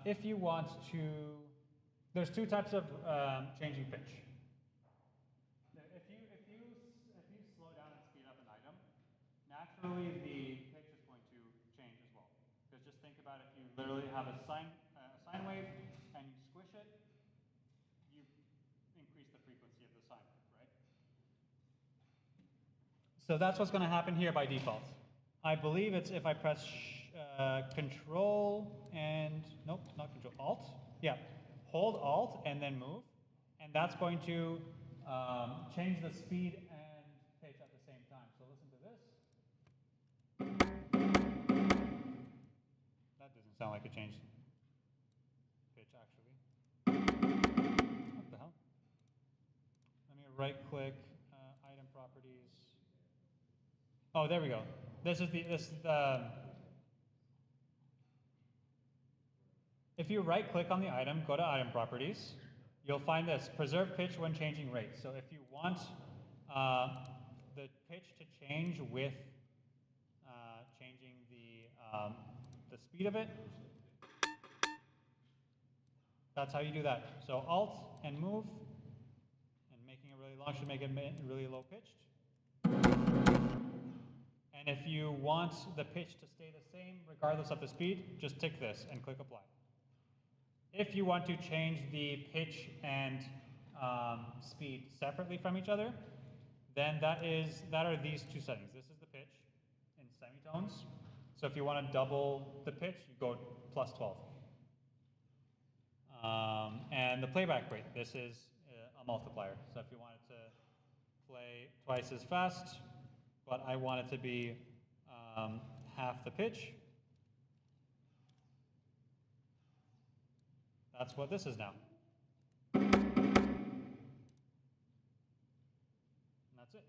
If you want to, there's two types of changing pitch. If you slow down and speed up an item, naturally the pitch is going to change as well. Because just think about if you literally have a sine wave and you squish it, you increase the frequency of the sine wave, right? So that's what's going to happen here by default. I believe it's if I press Control and, nope, not Control, Alt. Yeah, hold Alt and then move. And that's going to change the speed and pitch at the same time. So listen to this. That doesn't sound like a change pitch actually. What the hell? Let me right click, item properties. Oh, there we go. This is the if you right click on the item, go to item properties, you'll find this, preserve pitch when changing rate. So if you want the pitch to change with changing the speed of it, that's how you do that. So Alt and move, and making it really long should make it really low pitched. And if you want the pitch to stay the same regardless of the speed, just tick this and click apply. If you want to change the pitch and speed separately from each other, then that are these two settings. This is the pitch in semitones. So if you want to double the pitch, you go plus 12. And the playback rate, this is a multiplier. So if you want it to play twice as fast, but I want it to be half the pitch, that's what this is now. And that's it.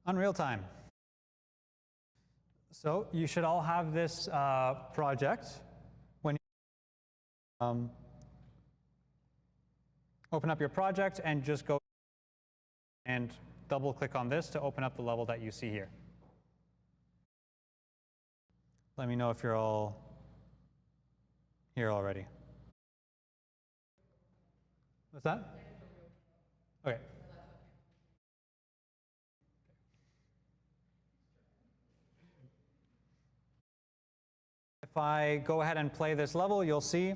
Unreal time. So you should all have this project when you open up your project and just go and double click on this to open up the level that you see here. Let me know if you're all here already. What's that? Okay. If I go ahead and play this level, you'll see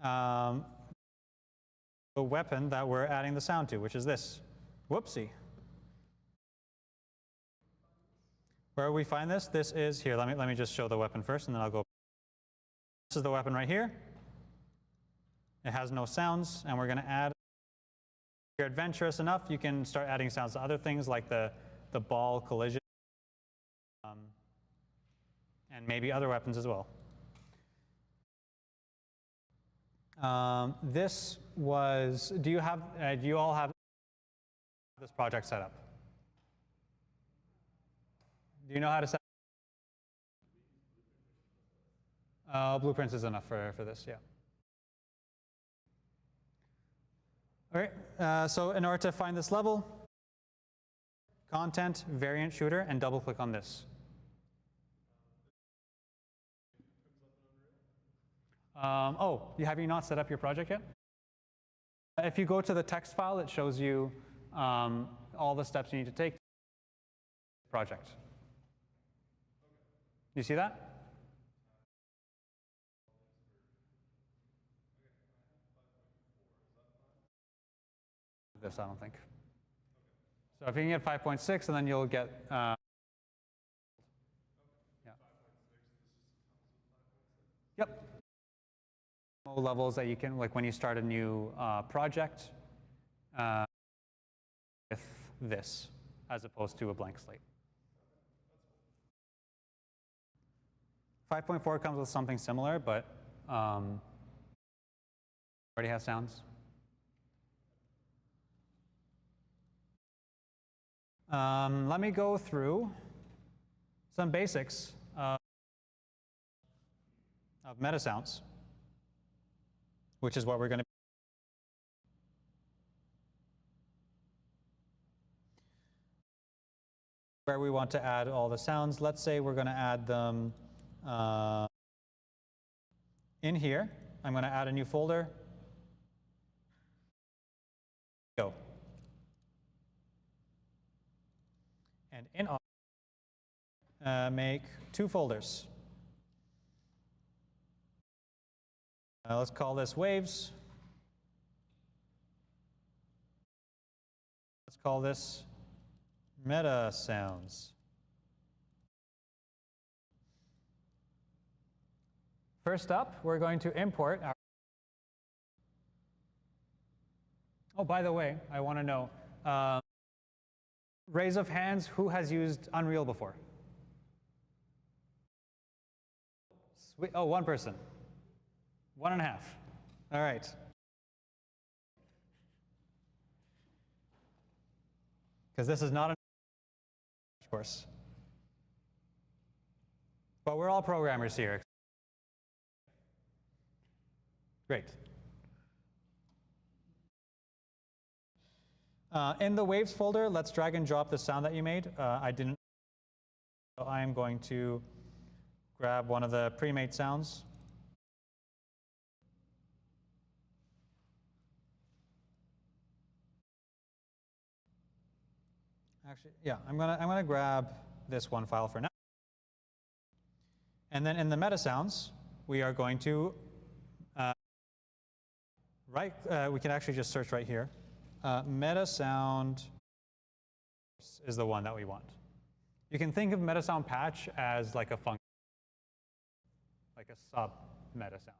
the weapon that we're adding the sound to, which is this. Whoopsie. Where we find this? This is here. Let me just show the weapon first, and then I'll go. This is the weapon right here. It has no sounds, and we're going to add. If you're adventurous enough, you can start adding sounds to other things like the ball collision, and maybe other weapons as well. This was. Do you all have this project set up? Do you know how to set? Blueprints is enough for this, yeah. All right, so in order to find this level, content, variant shooter, and double click on this. Have you not set up your project yet? If you go to the text file, it shows you all the steps you need to take to the project. You see that? This, I don't think. So if you can get 5.6, and then you'll get. Yeah. Yep. Levels that you can, like when you start a new project, with this, as opposed to a blank slate. 5.4 comes with something similar, but already has sounds. Let me go through some basics of meta sounds, which is what we're going to. Where we want to add all the sounds. Let's say we're going to add them in here. I'm going to add a new folder. Go. And in make 2 folders. Let's call this waves. Let's call this meta sounds. First up, we're going to import our. Oh, by the way, I want to know, raise of hands, who has used Unreal before? Sweet. Oh, 1 person. 1.5. All right. Because this is not a course. But we're all programmers here. Great. In the waves folder, let's drag and drop the sound that you made. I didn't. So I'm going to grab one of the pre-made sounds. Actually, yeah, I'm gonna grab this one file for now. And then in the meta sounds, we are going to we can actually just search right here. Meta sound is the one that we want. You can think of meta sound patch as like a function, like a sub meta sound.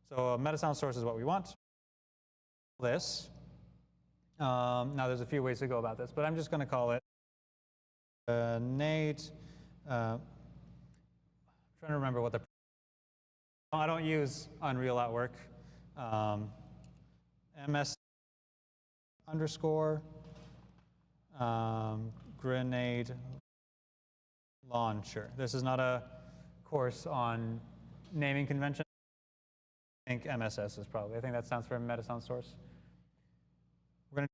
So a meta sound source is what we want. This. Now there's a few ways to go about this, but I'm just going to call it Nate. I'm trying to remember what the. I don't use Unreal at work. MS underscore grenade launcher. This is not a course on naming convention. I think MSS is probably. I think that stands for Meta Sound Source. We're going to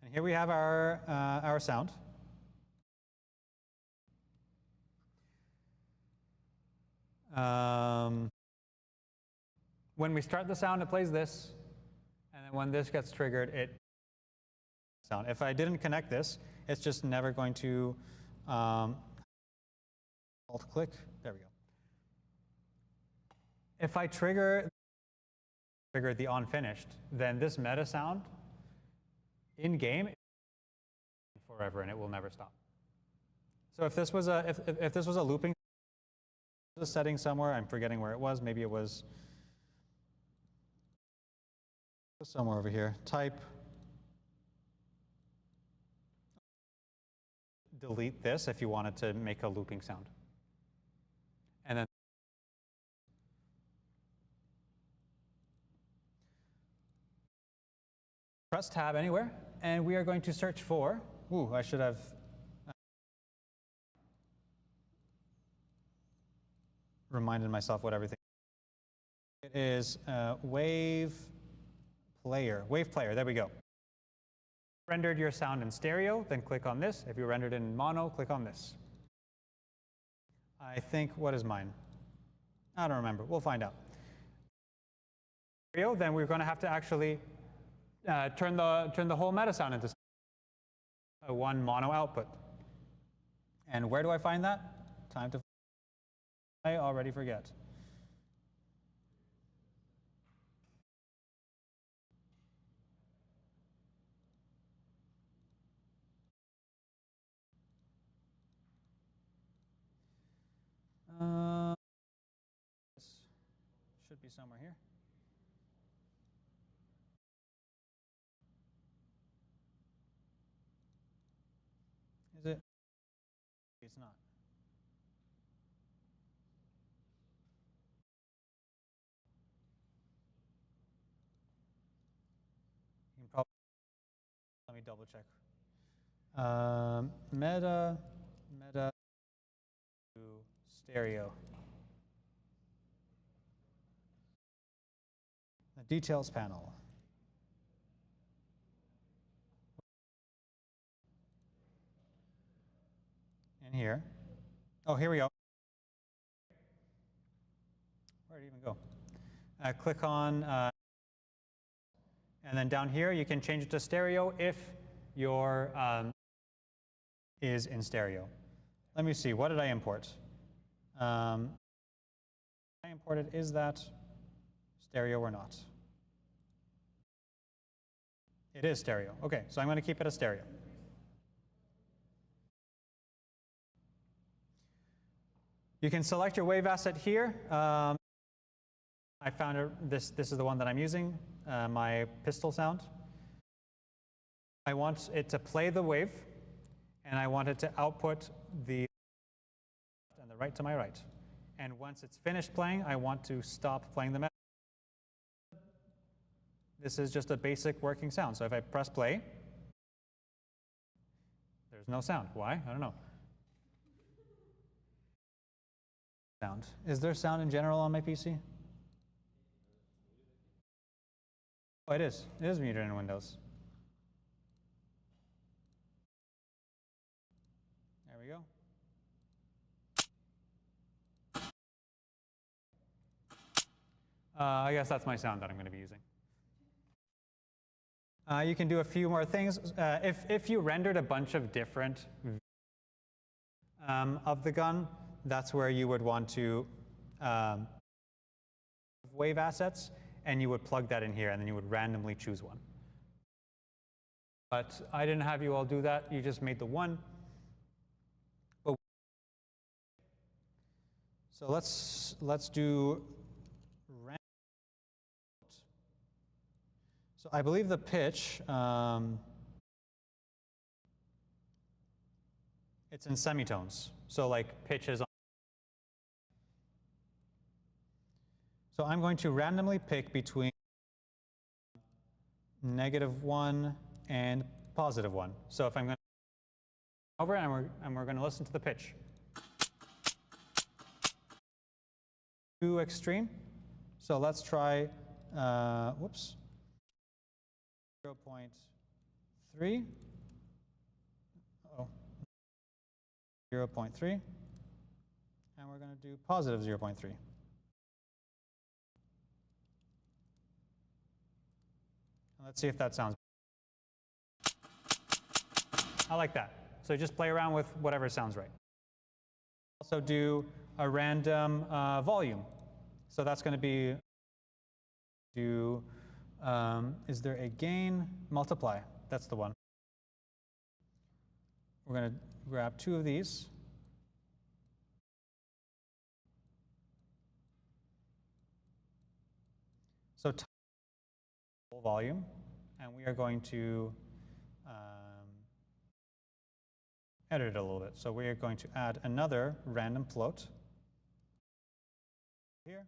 and here we have our sound. When we start the sound, it plays this, and then when this gets triggered, it sound. If I didn't connect this, it's just never going to alt-click. There we go. If I trigger the on-finished, then this meta sound in-game forever, and it will never stop. So if this was a if this was a looping setting somewhere, I'm forgetting where it was. Maybe it was somewhere over here. Type delete this if you wanted to make a looping sound. And then press tab anywhere, and we are going to search for, ooh, I should have reminded myself what everything is. It is wave player, there we go. Rendered your sound in stereo, then click on this. If you rendered in mono, click on this. I think, what is mine? I don't remember, we'll find out. Stereo, then we're going to have to actually turn the whole meta sound into one mono output. And where do I find that? Time to, I already forget. This should be somewhere here. Is it? It's not. You can probably, let me double check. Meta to stereo. The details panel. In here. Oh, here we go. Where did it even go? Click on, and then down here you can change it to stereo if your is in stereo. Let me see, what did I import? I imported, is that stereo or not? It is stereo. Okay, so I'm going to keep it as stereo. You can select your wave asset here. I found this is the one that I'm using, my pistol sound. I want it to play the wave, and I want it to output the left and the right to my right. And once it's finished playing, I want to stop playing the melody. This is just a basic working sound. So if I press play, there's no sound. Why? I don't know. Sound. Is there sound in general on my PC? Oh, it is. It is muted in Windows. There we go. I guess that's my sound that I'm going to be using. You can do a few more things. If you rendered a bunch of different of the gun, that's where you would want to wave assets, and you would plug that in here, and then you would randomly choose one. But I didn't have you all do that. You just made the one. So let's do random. So I believe the pitch, it's in semitones. So like pitch is on. So I'm going to randomly pick between -1 and +1. So if I'm going to over and we're going to listen to the pitch. Too extreme. So let's try, whoops, 0.3. Oh, 0.3. And we're going to do +0.3. Let's see if that sounds. I like that. So just play around with whatever sounds right. Also do a random volume. So that's going to be is there a gain? Multiply. That's the one. We're going to grab 2 of these. So full volume, and we are going to edit it a little bit. So we are going to add another random float here,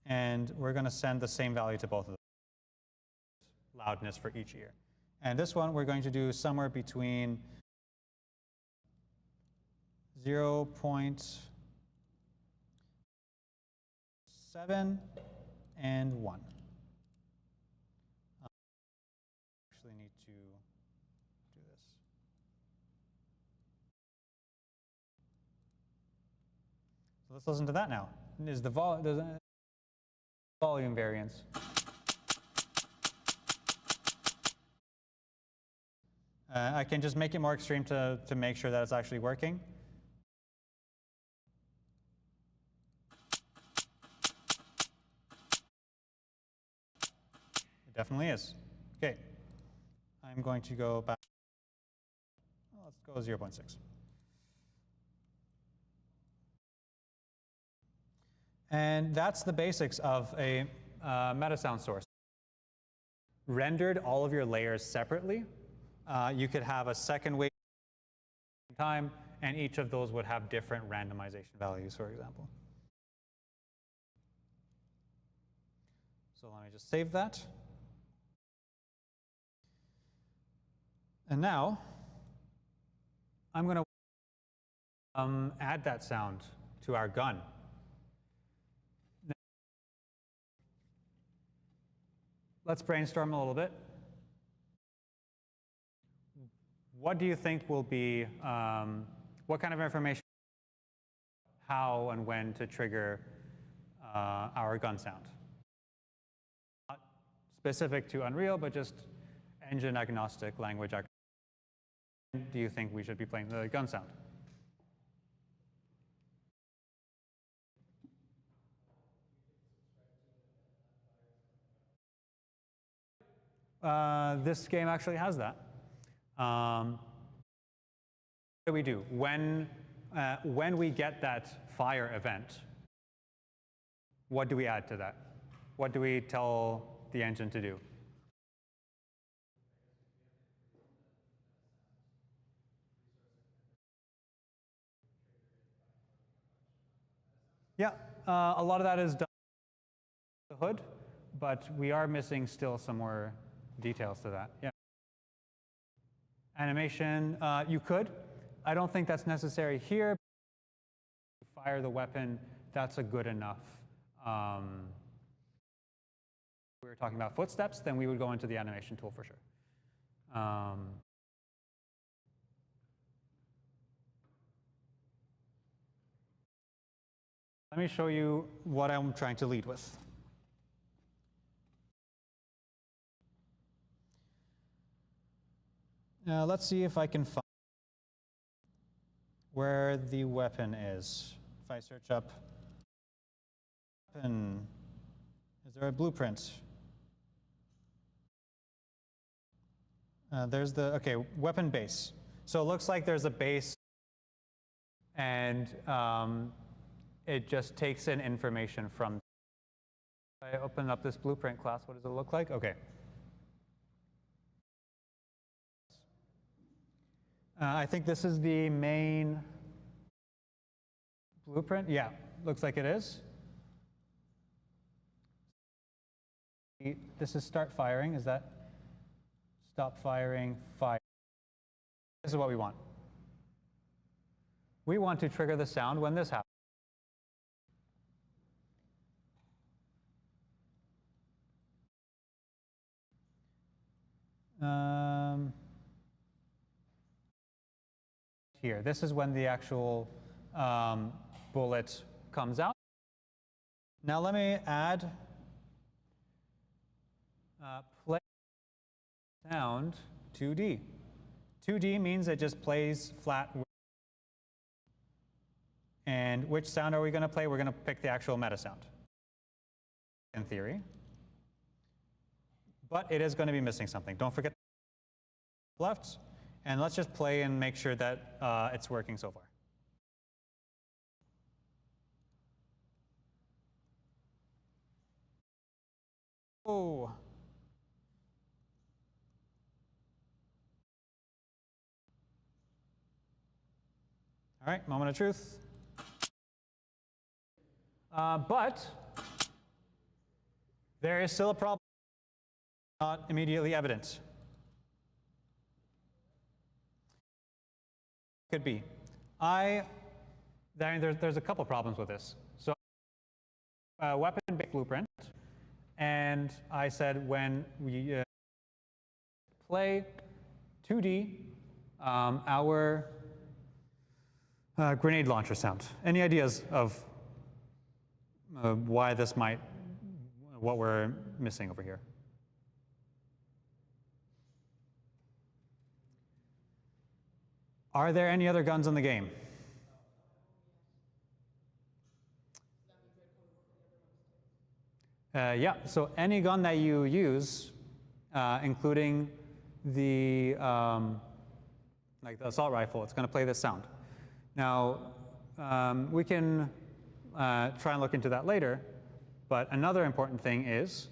and we're going to send the same value to both of them, loudness for each ear. And this one we're going to do somewhere between 0.7 and 1. Actually need to do this. So let's listen to that now. Is the volume variance? I can just make it more extreme to make sure that it's actually working. It definitely is. Okay. I'm going to go back. Well, let's go 0.6. And that's the basics of a meta sound source. Rendered all of your layers separately. You could have a second wave time, and each of those would have different randomization values, for example. So let me just save that. And now I'm going to add that sound to our gun. Let's brainstorm a little bit. What do you think will be, what kind of information, how and when to trigger our gun sound? Not specific to Unreal, but just engine agnostic, language agnostic. Do you think we should be playing the gun sound? This game actually has that. What do we do? When we get that fire event, what do we add to that? What do we tell the engine to do? Yeah, a lot of that is done with the hood, but we are missing still some more details to that. Yeah. Animation, you could. I don't think that's necessary here. Fire the weapon, that's a good enough. If we were talking about footsteps, then we would go into the animation tool for sure. Let me show you what I'm trying to lead with. Now let's see if I can find where the weapon is. If I search up weapon, is there a blueprint? There's the, okay, weapon base. So it looks like there's a base, and it just takes in information from. If I open up this blueprint class, what does it look like? Okay. I think this is the main blueprint. Yeah, looks like it is. This is start firing. Is that stop firing, fire? This is what we want. We want to trigger the sound when this happens. Here, this is when the actual bullet comes out. Now let me add play sound 2D. 2D means it just plays flat. And which sound are we going to play? We're going to pick the actual meta sound, in theory. But it is going to be missing something. Don't forget left. And let's just play and make sure that it's working so far. Oh. All right, moment of truth. But there is still a problem not immediately evident. Could be. There's a couple problems with this. So weapon-based blueprint, and I said when we play 2D, our grenade launcher sound. Any ideas of why this might, what we're missing over here? Are there any other guns in the game? Yeah, so any gun that you use, including the like the assault rifle, it's going to play this sound. Now, we can try and look into that later, but another important thing is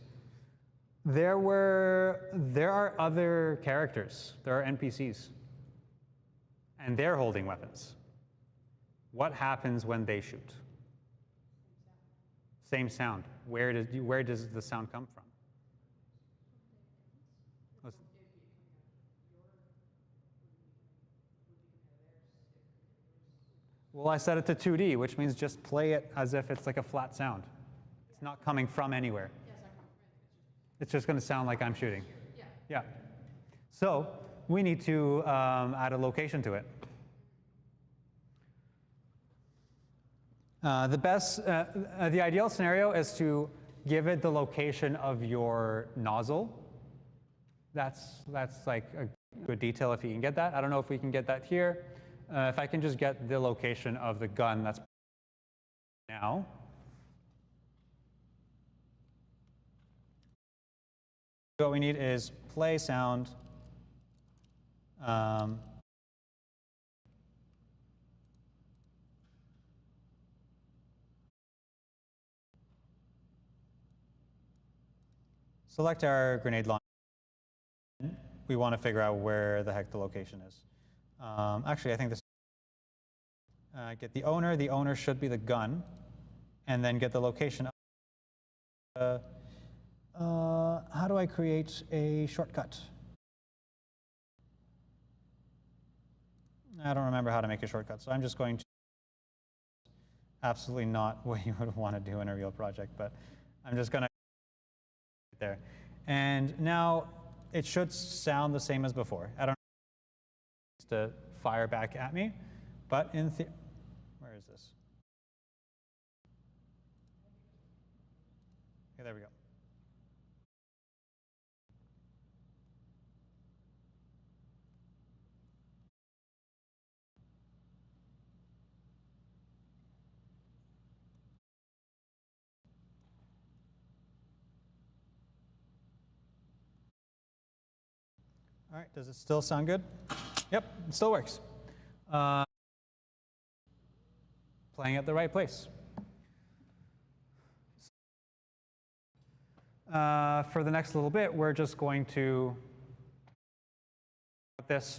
there are other characters, there are NPCs, and they're holding weapons. What happens when they shoot? Same sound. Where does the sound come from? Well, I set it to 2D, which means just play it as if it's like a flat sound. It's not coming from anywhere. It's just going to sound like I'm shooting. Yeah. So we need to add a location to it. The ideal scenario is to give it the location of your nozzle. That's like a good detail if you can get that. I don't know if we can get that here. If I can just get the location of the gun that's now. What we need is play sound. Select our grenade launcher. We want to figure out where the heck the location is. Actually, I think this. Get the owner. The owner should be the gun, and then get the location. How do I create a shortcut? I don't remember how to make a shortcut, so I'm just going to. Absolutely not what you would want to do in a real project, but I'm just going to. There, and now it should sound the same as before. I don't know to fire back at me, but in where is this? Okay, there we go. All right, does it still sound good? Yep, it still works. Playing at the right place. For the next little bit, we're just going to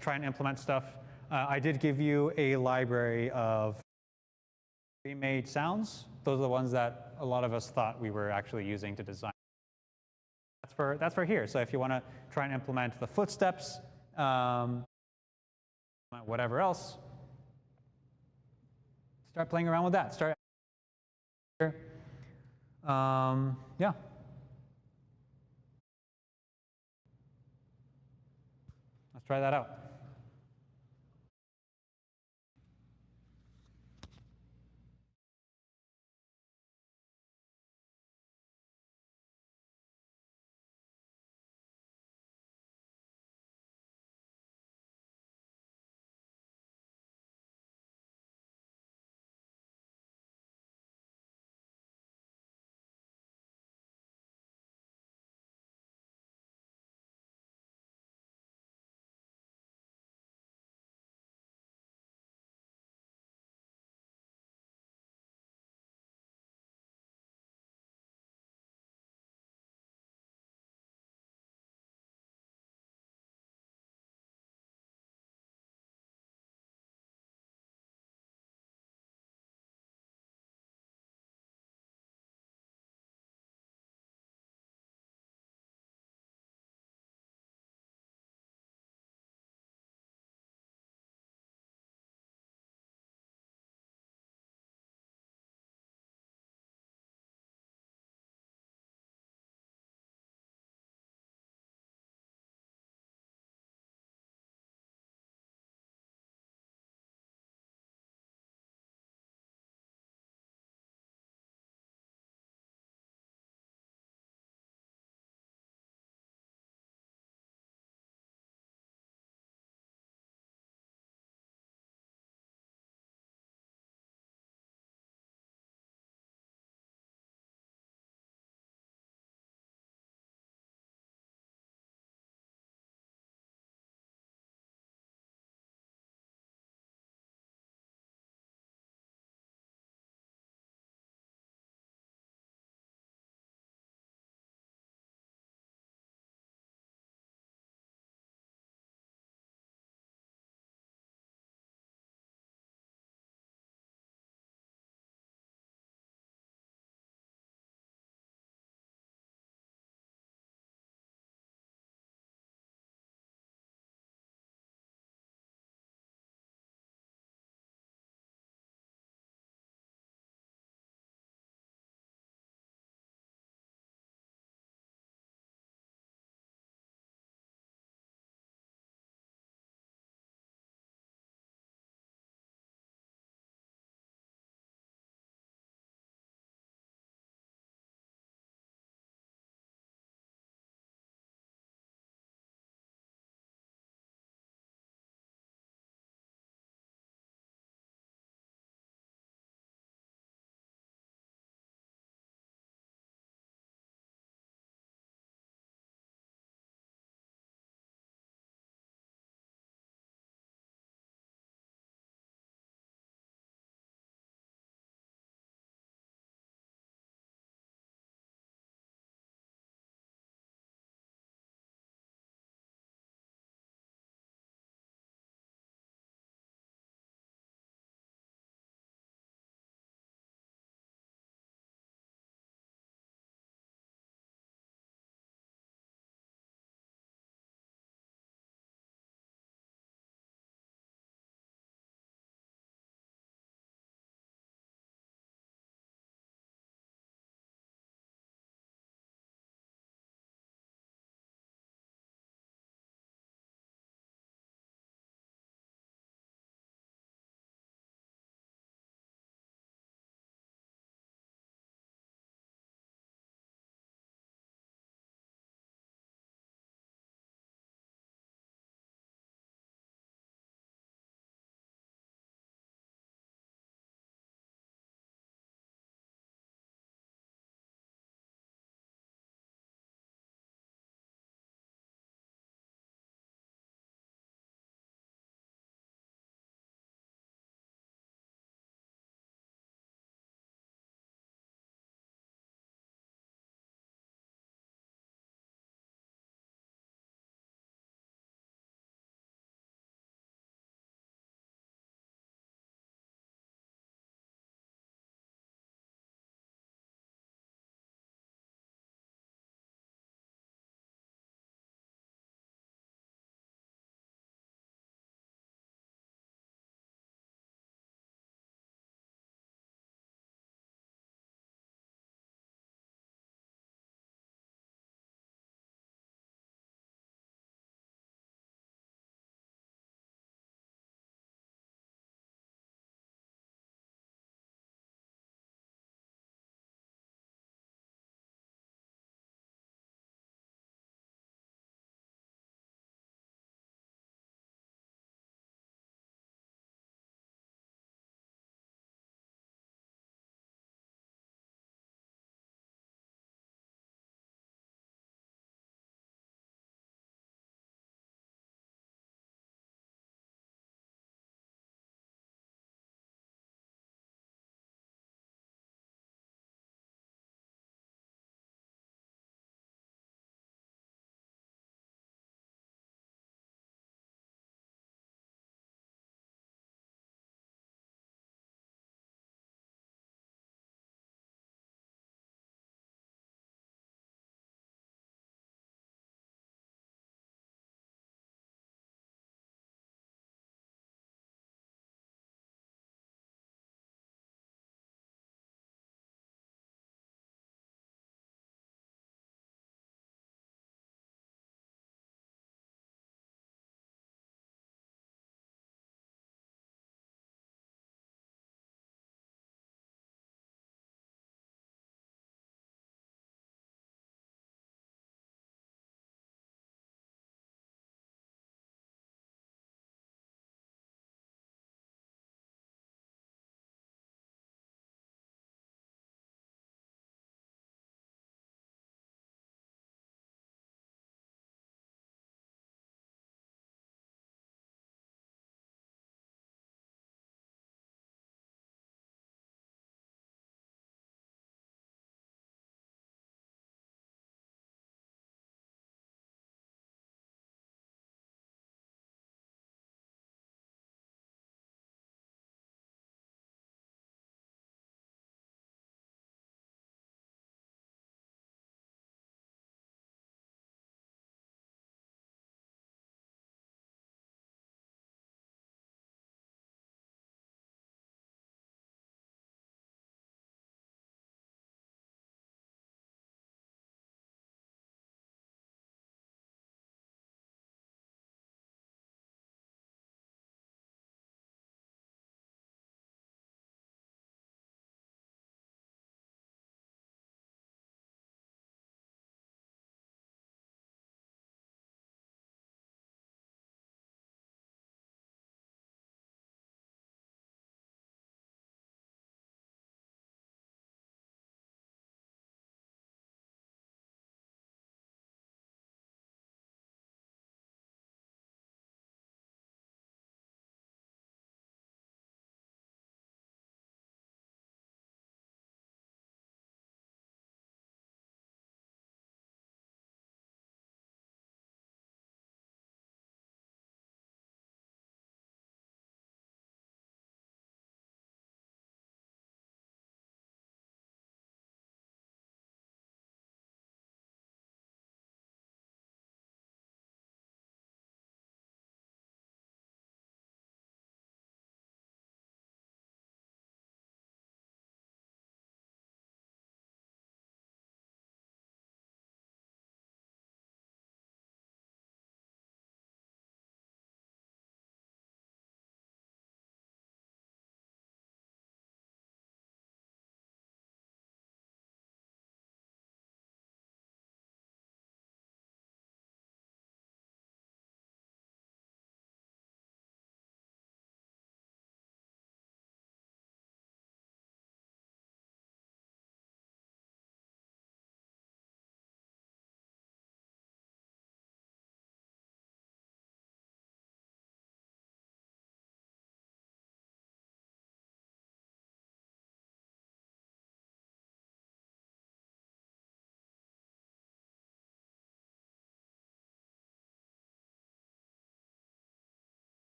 try and implement stuff. I did give you a library of pre-made sounds. Those are the ones that a lot of us thought we were actually using to design. that's for here. So if you want to try and implement the footsteps, whatever else, start playing around with that. Start here. Yeah. Let's try that out.